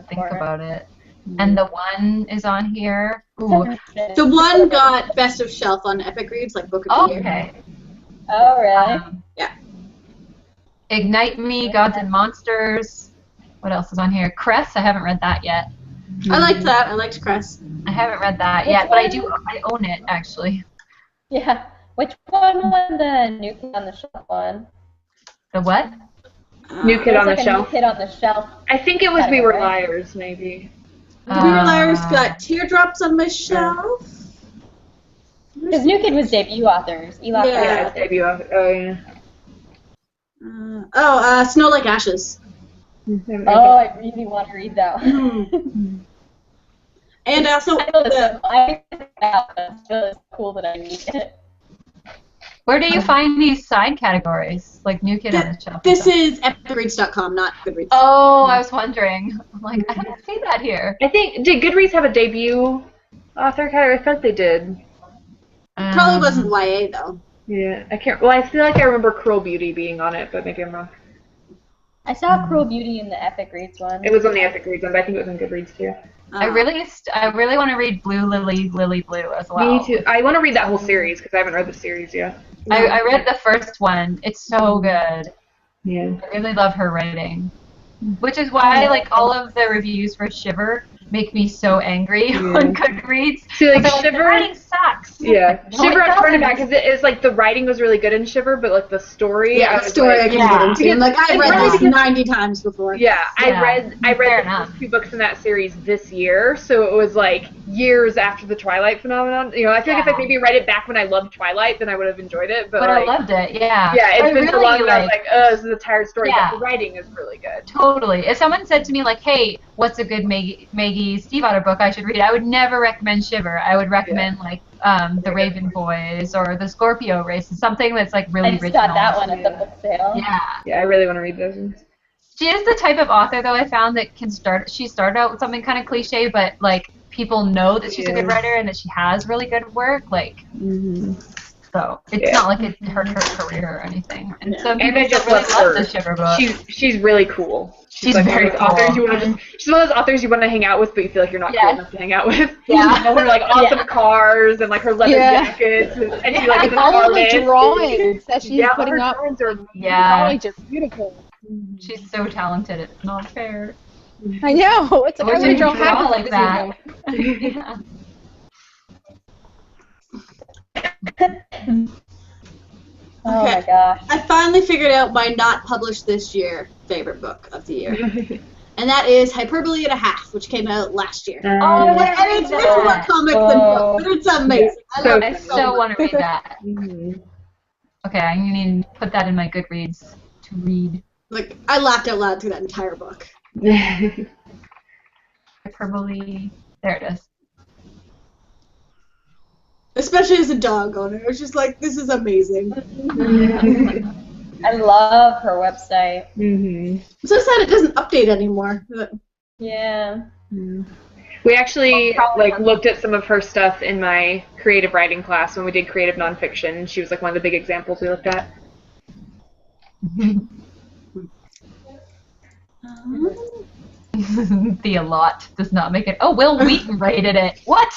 think about it. And the one is on here. Ooh. The one got Best of Shelf on Epic Reads, like Book of the Year. Okay. Oh, really? Yeah. Ignite Me, Gods and Monsters. What else is on here? Cress. I haven't read that yet. I liked that. I liked Cress. I haven't read that yet, but I own it actually. Yeah. Which one won the New Kid on the Shelf one? The what? New Kid on the New Shelf. Kid on the Shelf. I think it was We Were Liars, maybe. We Were Liars got Teardrops on My Shelf. Because New Kid was debut authors. Yeah, it's debut author. Oh, yeah. Snow Like Ashes. Oh, I really want to read that one. And also, I feel it's cool that I read it. Where do you find these side categories, like New Kid on the Shelf? This is epicreads.com, not Goodreads. Oh, I was wondering. I'm like, I don't see that here. I think, did Goodreads have a debut author category? I thought they did. Probably wasn't YA, though. Yeah, I can't, well, I feel like I remember Cruel Beauty being on it, but maybe I'm wrong. I saw Cruel Beauty in the Epic Reads one. It was on the Epic Reads one, but I think it was on Goodreads too. I really want to read Blue Lily, Lily Blue as well. Me too. I want to read that whole series because I haven't read the series yet. I read the first one. It's so good. Yeah. I really love her writing. Which is why like all of the reviews for Shiver make me so angry on Goodreads. See, like the Shiver, writing sucks. Yeah, No, Shiver it I turned it doesn't. back because it's like the writing was really good in Shiver, but like the story. Yeah, the story I can get into. Like I've read this 90 times before. Yeah, I read fair the first 2 books in that series this year, so it was like years after the Twilight phenomenon. You know, I feel like if I maybe read it back when I loved Twilight, then I would have enjoyed it. But I like, loved it. Yeah. yeah, it's been so really, long that I was like, oh, this is a tired story. Yeah. But the writing is really good. Totally. If someone said to me like, "Hey, what's a good Maggie Steve Otter book I should read?" I would never recommend Shiver. I would recommend like the Raven Boys or the Scorpio Race, something that's like really I just original. got that one at the book sale. Yeah. Yeah, I really want to read those ones. She is the type of author though I found that can she started out with something kind of cliche, but like people know that she's a good writer and that she has really good work. Like, so it's not like it's her career or anything. And some people I just really love love her. the Shiver book. She's really cool. She's like very one of those authors cool. you want to she's one of those authors you want to hang out with, but you feel like you're not cool enough to hang out with. Yeah. You know, her like awesome cars and like her leather jackets, and she like is an all of artist. the drawings that she's putting her up. drawings are Drawings are beautiful. She's so talented. It's not fair. I know. It's like I wish want to I draw could draw half like that. Oh my gosh. I finally figured out my not published this year favorite book of the year. And that is Hyperbole and a Half, which came out last year. Oh, And it's much more comic than book, but it's amazing. I love I it so much. want to read that. Okay, I need to put that in my Goodreads to read. Like, I laughed out loud through that entire book. Hyperbole. There it is. Especially as a dog owner. I was just like, this is amazing. I love her website. I'm so sad it doesn't update anymore. Yeah. We actually looked at some of her stuff in my creative writing class when we did creative nonfiction. She was like one of the big examples we looked at. The Allot does not make it. Oh, Will Wheaton rated it. What?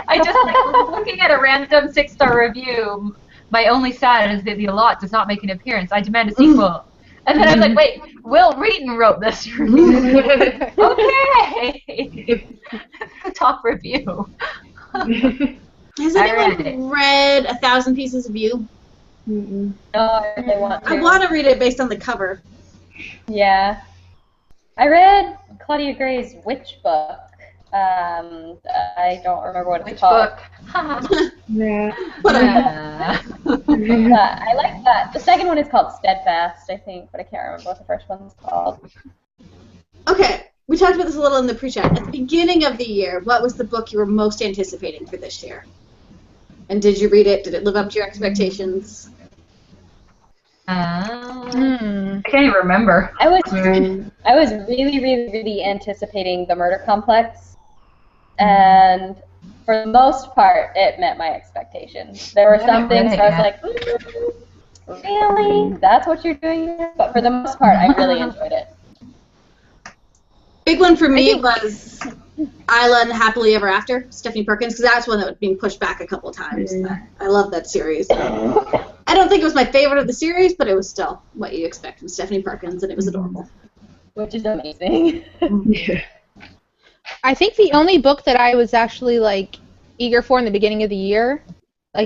I just was looking at a random 6-star review. My only sad is that The Allot does not make an appearance. I demand a sequel. And then I was like, wait, Will Wheaton wrote this review. Okay. The top review. Has anyone read 1,000 Pieces of You? No, I really want to. I want to read it based on the cover. Yeah. I read Claudia Gray's Witch book. I don't remember what it's called. Yeah. I like that. The second one is called Steadfast, I think, but I can't remember what the first one's called. Okay, we talked about this a little in the pre-chat. At the beginning of the year, what was the book you were most anticipating for this year? And did you read it? Did it live up to your expectations? I can't even remember. I was really, really, really anticipating The Murder Complex, and for the most part, it met my expectations. There were some things where I was like, really? That's what you're doing here? But for the most part, I really enjoyed it. Big one for me was Isla and Happily Ever After, Stephanie Perkins, because that's one that was being pushed back a couple of times. I love that series. I don't think it was my favorite of the series, but it was still what you expect from Stephanie Perkins, and it was adorable. Which is amazing. I think the only book that I was actually eager for in the beginning of the year,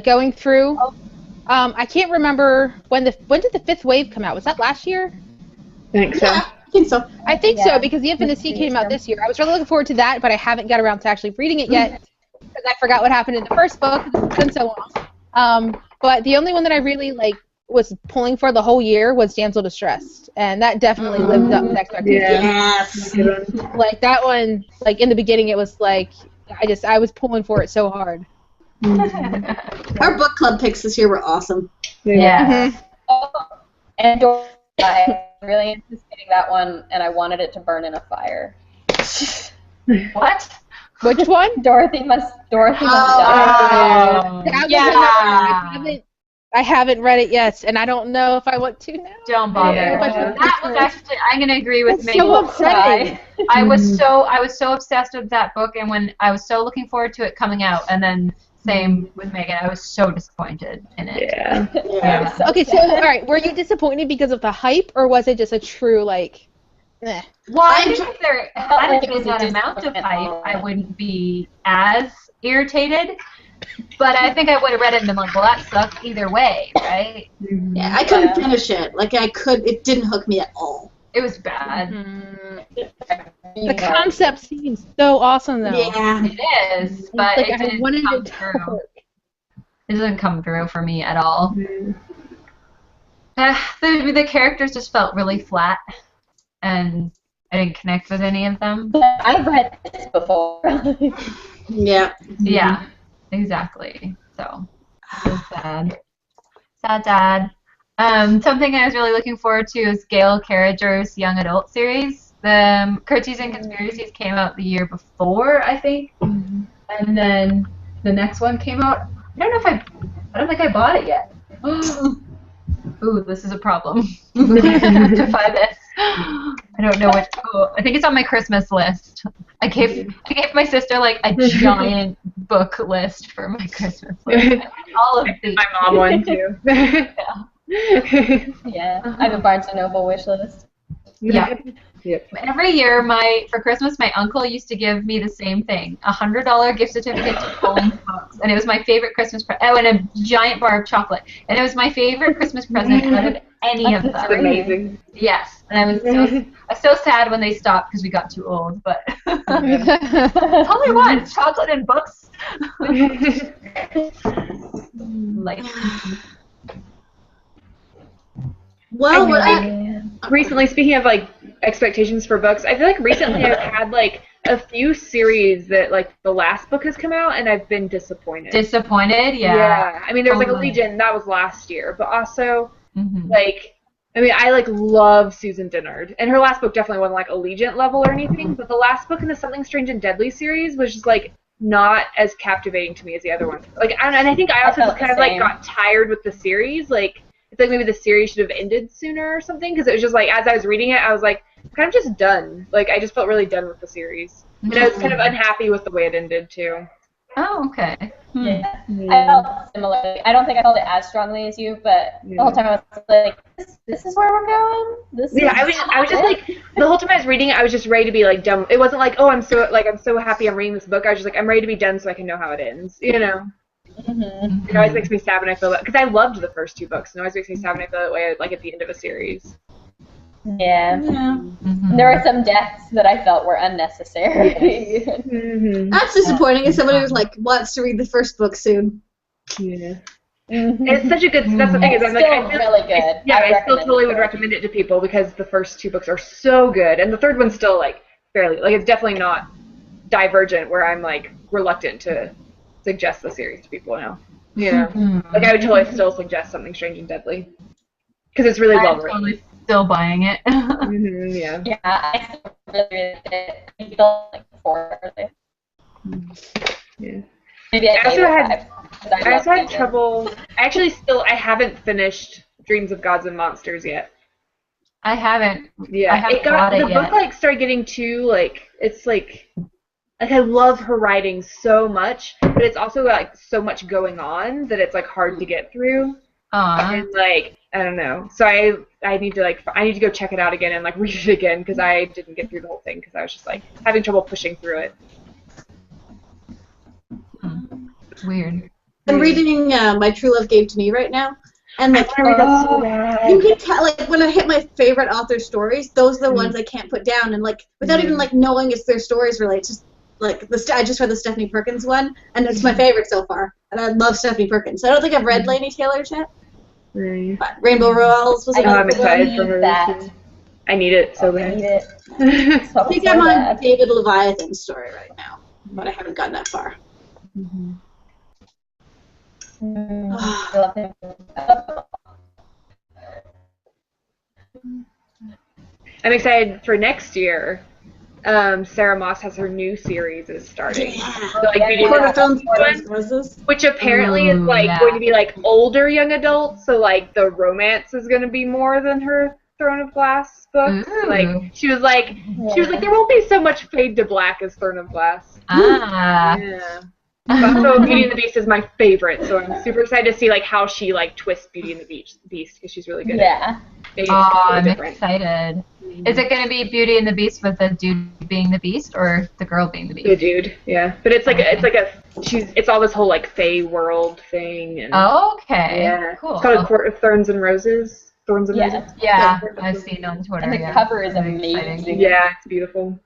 going through, I can't remember when did the Fifth Wave come out? Was that last year? I think so. Yeah, I think so. I think so, because The Infinite Sea came out this year. I was really looking forward to that, but I haven't got around to actually reading it yet because I forgot what happened in the first book. It's been so long. But the only one that I really was pulling for the whole year was Damsel Distressed, and that definitely lived up to expectations. Yes. That one, in the beginning, it was I was pulling for it so hard. Our book club picks this year were awesome. Yeah. And I really anticipating that one, and I wanted it to burn in a fire. What? Which one? Dorothy must die. I haven't read it yet, and I don't know if I want to now. Don't bother. Yeah. That was actually, I'm gonna agree with Megan. So upsetting. I was so obsessed with that book, and when I was so looking forward to it coming out, and then same with Megan, I was so disappointed in it. Yeah. Okay, so all right, were you disappointed because of the hype, or was it just a true eh? Well, I think if there hadn't been that amount of hype, I wouldn't be as irritated. But I think I would have read it and been like, well, that sucked either way, right? Yeah, I couldn't finish it. It didn't hook me at all. It was bad. The concept seems so awesome, though. Yeah. It is, but it didn't come through. It doesn't come through for me at all. The characters just felt really flat, and I didn't connect with any of them. I've read this before. Yeah. Yeah, exactly. So, it was sad. Sad. Something I was really looking forward to is Gail Carriger's young adult series. The Curtsies and Conspiracies came out the year before, I think, and then the next one came out. I don't think I bought it yet. Ooh, this is a problem. I have to find this. I don't know which. Oh, I think it's on my Christmas list. I gave my sister a giant book list for my Christmas list. All of these. My mom one too. Yeah, I have a Barnes & Noble wish list. Yeah. Yep. Every year, for Christmas, my uncle used to give me the same thing: $100 gift certificate to Bowling Books, and it was my favorite Christmas present. Oh, and a giant bar of chocolate, and it was my favorite Christmas present out of any of them. That's amazing. Yes, and I was so sad when they stopped because we got too old. But only one chocolate and books. Well, recently, speaking of like expectations for books, I feel like recently I've had like a few series that like the last book has come out and I've been disappointed. Disappointed? Yeah. Yeah. I mean, there was like a Legion, that was last year, but also like, I mean, I like love Susan Dennard, and her last book definitely wasn't like Allegiant level or anything, but the last book in the Something Strange and Deadly series was just like not as captivating to me as the other ones. Like, and I think I also just kind of like got tired with the series. Like, it's like maybe the series should have ended sooner or something, because it was just like as I was reading it, I was like kind of just done. Like, I just felt really done with the series, and I was kind of unhappy with the way it ended too. Oh, okay. Yeah. I felt similarly. I don't think I felt it as strongly as you, but the whole time I was like, this is where we're going? I was just like, the whole time I was reading it, I was just ready to be like done. It wasn't like, oh, I'm so happy I'm reading this book. I was just like, I'm ready to be done so I can know how it ends, you know? It always makes me sad when I feel that, because I loved the first two books, and it always makes me sad when I feel that way like at the end of a series. Yeah. There were some deaths that I felt were unnecessary. That's disappointing as somebody who's like wants to read the first book soon. Yeah. It's such a good. That's the thing is, I'm like, I feel really good. I still totally would recommend it to people because the first two books are so good, and the third one's still like fairly like it's definitely not Divergent where I'm like reluctant to suggest the series to people now. You know, like I would totally still suggest Something Strange and Deadly because it's really well written. Totally still buying it. Yeah. Yeah, I still really read it. I feel like 4. Yeah. Maybe I also had trouble. I haven't finished Dreams of Gods and Monsters yet. I haven't. Yeah, I haven't bought it the book yet. like started getting too like it's like I love her writing so much, but it's also like so much going on that it's like hard to get through. And like I don't know, so I need to go check it out again and like read it again because I didn't get through the whole thing because I was just like having trouble pushing through it. Weird. I'm reading My True Love Gave to Me right now, and like you can tell like when I hit my favorite author stories, those are the ones I can't put down, and like without even like knowing if their stories relate. Just like I just read the Stephanie Perkins one, and it's my favorite so far, and I love Stephanie Perkins. So I don't think I've read Laini Taylor's yet. But Rainbow Rowells was another I'm excited for her. That. I need it so bad. I think I'm on David Leviathan's story right now, but I haven't gotten that far. I'm excited for next year. Sarah Moss has her new series is starting. So, like, which apparently is like going to be like older young adults, so like the romance is going to be more than her Throne of Glass book. Like she was like there won't be so much fade to black as Throne of Glass. Yeah. Also, Beauty and the Beast is my favorite, so I'm super excited to see like how she like twists Beauty and the Beast because she's really good. Yeah. I'm excited. Is it going to be Beauty and the Beast with the dude being the Beast or the girl being the Beast? The dude, yeah. But it's like it's all this whole like Fey world thing. And, okay. Yeah. Cool. It's called A Court of Thorns and Roses. Roses. Yeah. I've seen it on Twitter. And the cover is amazing. Yeah, it's beautiful.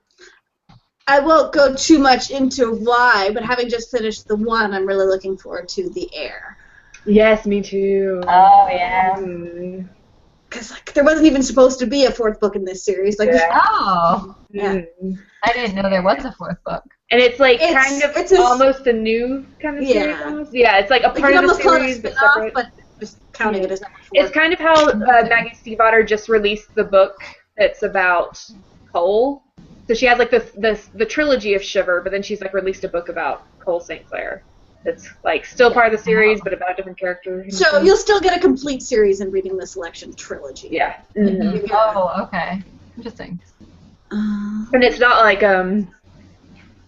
I won't go too much into why, but having just finished the one, I'm really looking forward to The Heir. Yes, me too. Oh, yeah. Because like, there wasn't even supposed to be a fourth book in this series. Like, I didn't know there was a fourth book. And it's like it's almost a new kind of series. Almost. Yeah, it's like a part of the series, but separate. But just counting it as number 4. It's kind of how Maggie Stiefvater just released the book that's about Cole. So she has like the trilogy of Shiver, but then she's like released a book about Cole St. Clair. It's like still part of the series, but about a different character. So you'll still get a complete series in reading the Selection trilogy. Yeah. Oh, okay. Interesting. And it's not like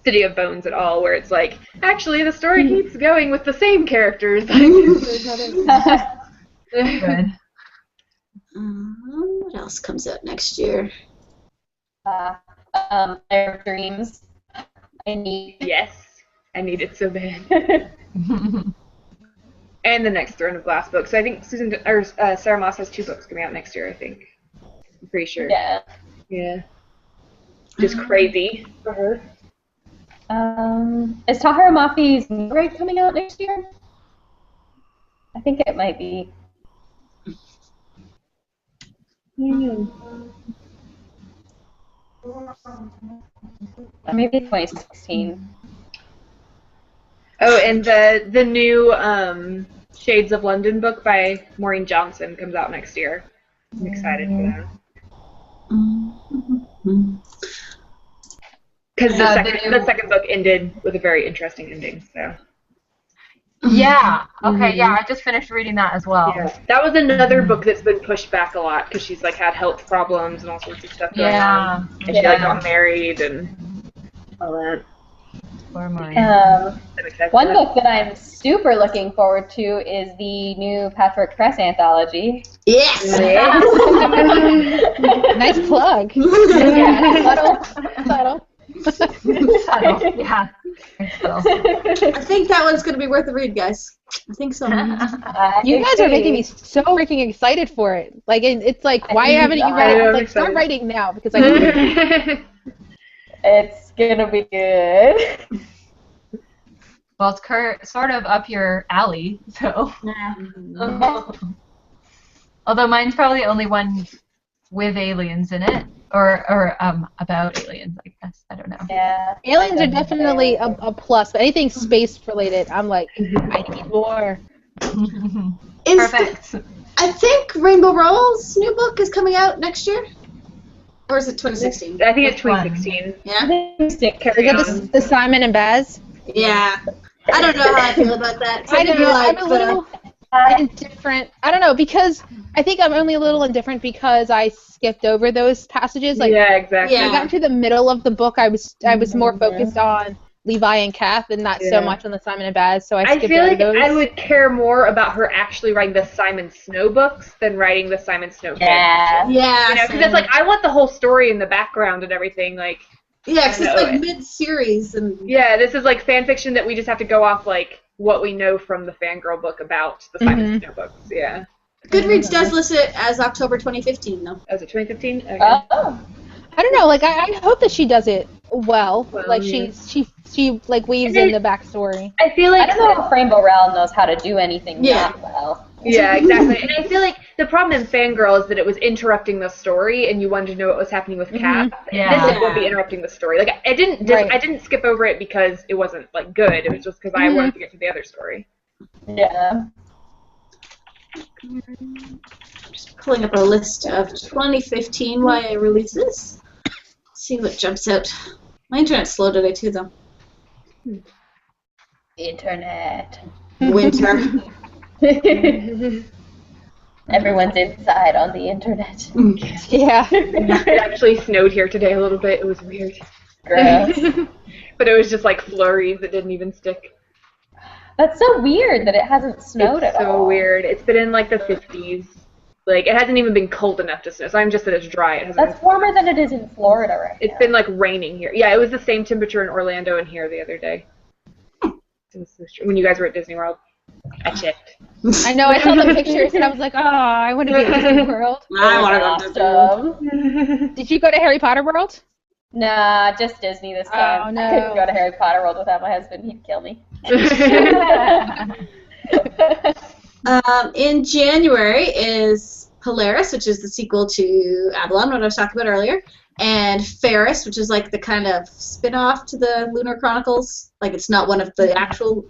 City of Bones at all, where it's like actually the story keeps going with the same characters. Good. What else comes out next year? Fire Dreams. Yes, I need it so bad. And the next Throne of Glass book. So I think Sarah Moss has 2 books coming out next year. I think. I'm pretty sure. Yeah. Yeah. Just crazy for her. Is Tahara Mafi's Raid coming out next year? I think it might be. Maybe 2016. Oh, and the new Shades of London book by Maureen Johnson comes out next year. I'm excited for that. Because the second book ended with a very interesting ending. So. Yeah. Okay. Yeah, I just finished reading that as well. Yeah. That was another book that's been pushed back a lot because she's like had health problems and all sorts of stuff going on. And she like got married and all that. Poor Maureen. One book that I'm super looking forward to is the new Patchwork Press anthology. Yes! Nice plug. Subtle. Subtle. Yeah. I think that one's going to be worth a read, guys. I think so. You guys are making me so freaking excited for it. Like, it's like, why haven't you read it? Like, start writing now because I can read it. It's going to be good. Well, it's sort of up your alley, so. Although mine's probably the only one with aliens in it, or about aliens, I guess. I don't know. Yeah. Aliens are definitely a plus, but anything space related, I'm like, I need more. Perfect. I think Rainbow Rowell's new book is coming out next year. Or is it 2016? I think it's 2016. Yeah? Is it the Simon and Baz? Yeah. I don't know how I feel about that. I don't know. I'm a little indifferent. I don't know, because I think I'm only a little indifferent because I skipped over those passages. Like, yeah, exactly. When I got to the middle of the book, I was more focused on Levi and Kath and not so much on the Simon and Baz, so I skipped over those. I would care more about her actually writing the Simon Snow books than writing the Simon Snow books. Yeah. You know, because it's like, I want the whole story in the background and everything, like... Yeah, because it's like mid-series. And yeah, this is like fan fiction that we just have to go off like what we know from the fangirl book about the Simon Snow books. Yeah. Goodreads does list it as October 2015, though. Oh, is it 2015? Okay. Oh. I don't know. Like, I hope that she does it well. Like, she like weaves in the backstory. I feel like I don't know if Rainbow Rowell knows how to do anything not well. Yeah, exactly. And I feel like the problem in Fangirl is that it was interrupting the story, and you wanted to know what was happening with Kath. Yeah. This won't be interrupting the story. Like, I didn't skip over it because it wasn't like good. It was just because I wanted to get to the other story. Yeah. Just pulling up a list of 2015 YA releases. See what jumps out. My internet's slow today too, though. Internet. Winter. Everyone's inside on the internet. Yeah. It actually snowed here today a little bit. It was weird. Gross. But it was just like flurries that didn't even stick. That's so weird that it hasn't snowed at all. It's so weird. It's been in like the 50s. Like, it hasn't even been cold enough to snow. So I'm just that it's dry. That's warmer than it is in Florida right now. It's been like raining here. Yeah, it was the same temperature in Orlando and here the other day. When you guys were at Disney World. I checked. I know, I saw the pictures and I was like, oh, I want to be at Disney World. I want to go to Disney World. Did you go to Harry Potter World? Nah, just Disney this time. Oh, no. I couldn't go to Harry Potter World without my husband. He'd kill me. In January is Polaris, which is the sequel to Avalon, what I was talking about earlier, and Ferris, which is like the kind of spin-off to the Lunar Chronicles. Like, it's not one of the actual...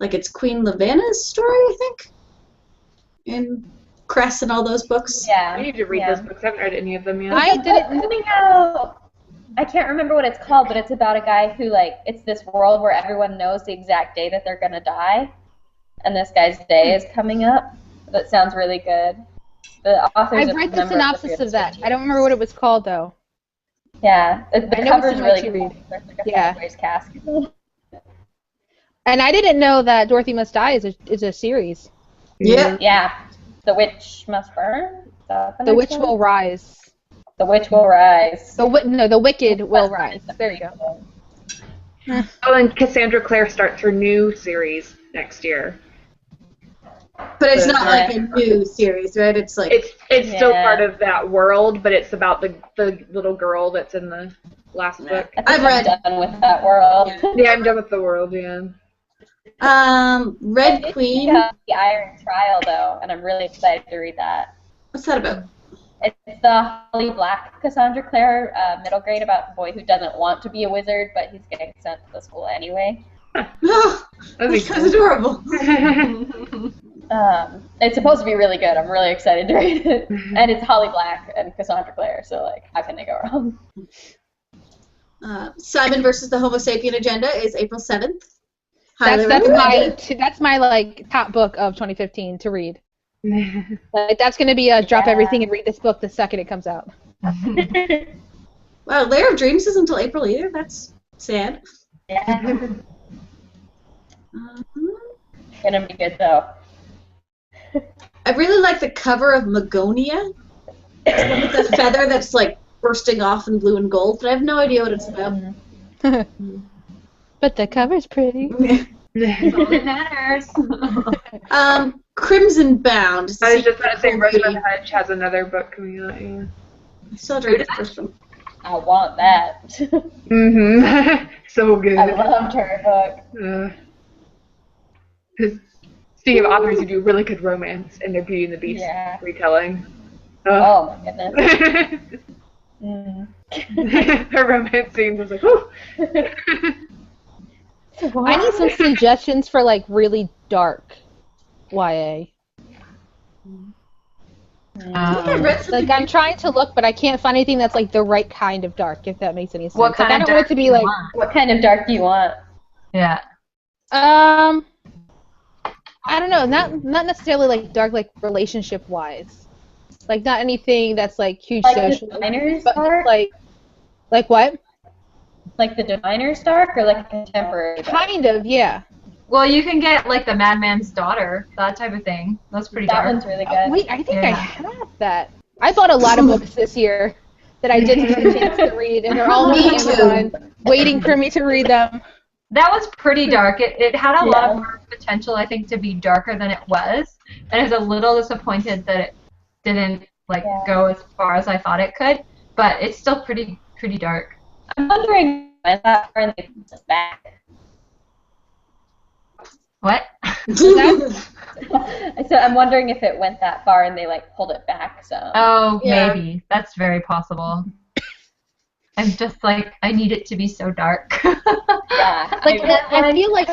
Like, it's Queen Lavanna's story, I think, in Cress and all those books. Yeah. I need to read those books. I haven't read any of them yet. I didn't. Coming out. I can't remember what it's called, but it's about a guy who, like, it's this world where everyone knows the exact day that they're gonna die, and this guy's day is coming up. That sounds really good. The author's I've read the synopsis of that. I don't remember what it was called, though. Yeah, the cover's really cool. There's like a sideways casket. And I didn't know that Dorothy Must Die is a series. Yeah. Yeah. The Witch Must Burn? The Witch Will Rise. The Witch Will Rise. The Wicked Will Rise. There you go. Oh, and Cassandra Clare starts her new series next year. But it's not like a new series, right? It's like... It's still part of that world, but it's about the little girl that's in the last book. I've read... I'm done with that world. Yeah, I'm done with the world, yeah. Red Queen. The Iron Trial, though, and I'm really excited to read that. What's that about? It's the Holly Black Cassandra Clare middle grade about the boy who doesn't want to be a wizard, but he's getting sent to the school anyway. Oh, that's adorable. It's supposed to be really good. I'm really excited to read it. And it's Holly Black and Cassandra Clare, so like, how can they go wrong? Simon versus the Homo Sapien Agenda is April 7th. Highly That's recommended. my like top book of 2015 to read. Like, that's gonna be a drop everything and read this book the second it comes out. Wow, Lair of Dreams isn't until April either. That's sad. Yeah. Gonna be good though. I really like the cover of Magonia. It's one with a feather that's like bursting off in blue and gold, but I have no idea what it's about. But the cover's pretty. That's all that matters. Crimson Bound. I was just about to say Rosamund Hutch has another book coming out. Yeah. I still have to read the first one. I want that. Mm-hmm. So good. I loved her book. Speaking of authors who do really good romance in their Beauty and the Beast retelling. Oh my goodness. Her romance scenes was like, whew. I need some suggestions for like really dark YA. Like, I'm trying to look, but I can't find anything that's like the right kind of dark, if that makes any sense. What kind like, I of don't want it to be like. What kind of dark do you want? Yeah. I don't know, not necessarily like dark, like relationship wise, like not anything that's like huge Like social. the Diviner's but dark? Like what? Like the Diviner's dark or like a contemporary dark? Kind of, yeah. Well, you can get like the Madman's Daughter, that type of thing. That's pretty That dark. one's really good. Wait, I think I Yeah. have that. I bought a lot of books this year that I didn't get a chance to read, and they're all on Amazon, waiting for me to read them. That was pretty dark. It had a lot Yeah. more potential, I think, to be darker than it was. And I was a little disappointed that it didn't go as far as I thought it could. But it's still pretty dark. I'm wondering when that when they put it back. What? So I'm wondering if it went that far and they like pulled it back. So. Oh, Yeah. maybe. That's very possible. I'm just like, I need it to be so dark. Yeah. Like I feel like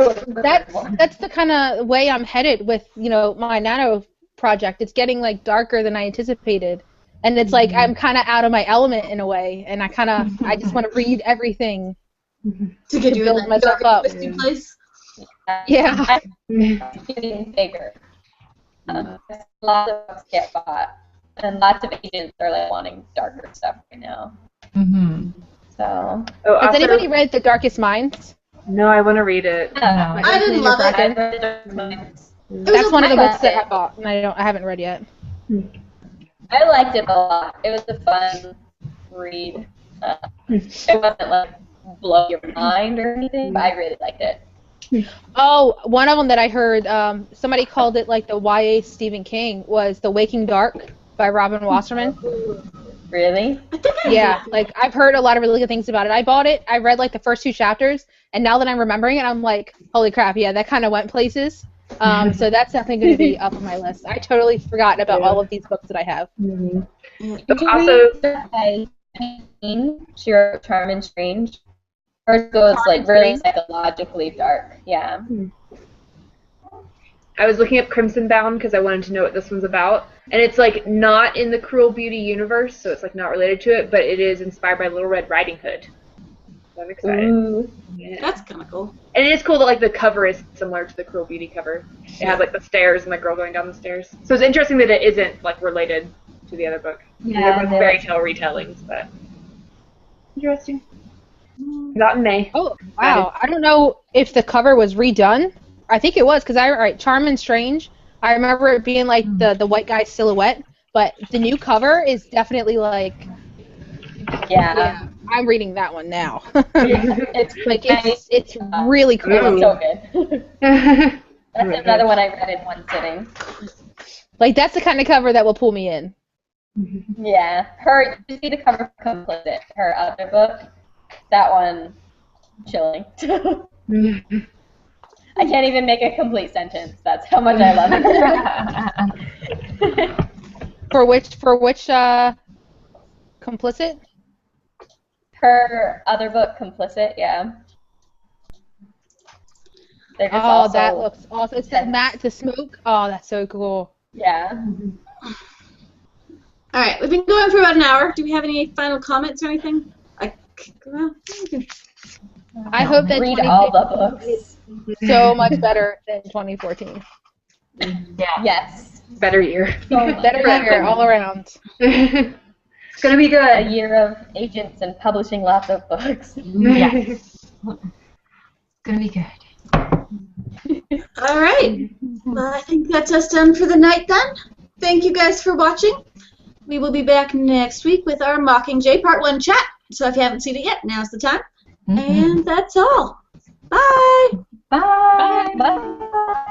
that's the kind of way I'm headed with my Nano project. It's getting like darker than I anticipated, and it's like I'm kind of out of my element in a way, and I just want to read everything to get you build in that myself dark up. and twisty place. Yeah. I'm getting bigger. Lots of books get bought, and lots of agents are like wanting darker stuff right now. Mm-hmm. So. Oh, Has also, anybody read The Darkest Minds? No, I want to read it. I didn't love it. That's one of the books that I bought, and I haven't read yet. I liked it a lot. It was a fun read. It wasn't like blow your mind or anything, but I really liked it. Oh, one of them that I heard, somebody called it like the YA Stephen King, was The Waking Dark by Robin Wasserman. Really? Yeah, like I've heard a lot of really good things about it. I bought it, I read like the first 2 chapters, and now that I'm remembering it, I'm like, holy crap, yeah, that kind of went places. So that's definitely going to be up on my list. I totally forgot about all of these books that I have. Did you Also- read by Jane? She wrote Charm and Strange. Hers goes like really psychologically dark. Yeah. I was looking up Crimson Bound because I wanted to know what this one's about. And it's like not in the Cruel Beauty universe, so it's like not related to it, but it is inspired by Little Red Riding Hood. So I'm excited. Ooh. Yeah. That's kind of cool. And it is cool that like the cover is similar to the Cruel Beauty cover. It has like the stairs and the girl going down the stairs. So it's interesting that it isn't like related to the other book. Yeah, They're both fairy tale retellings, but interesting. Not in May. Oh, wow. I don't know if the cover was redone. I think it was, because Charm and Strange, I remember it being like the white guy's silhouette, but the new cover is definitely like, Yeah. I'm reading that one now. It's Like it's really It cool. was so good. That's another one I read in one sitting. Like that's the kind of cover that will pull me in. Yeah. You see the cover for Complicit, her other book. That one, chilling. I can't even make a complete sentence. That's how much I love it. For which Complicit? Her other book, Complicit, yeah. They're just also that looks awesome. It's that matte to smoke. Oh, that's so cool. Yeah. All right, we've been going for about an hour. Do we have any final comments or anything? I hope that read all the books. Is so much better than 2014. Yeah. Yes. Better year. Better year all around. It's gonna be good. A year of agents and publishing lots of books. Yes. It's gonna be good. All right. Well, I think that's us done for the night then. Thank you guys for watching. We will be back next week with our Mockingjay Part 1 chat. So if you haven't seen it yet, now's the time. And that's all. Bye. Bye. Bye.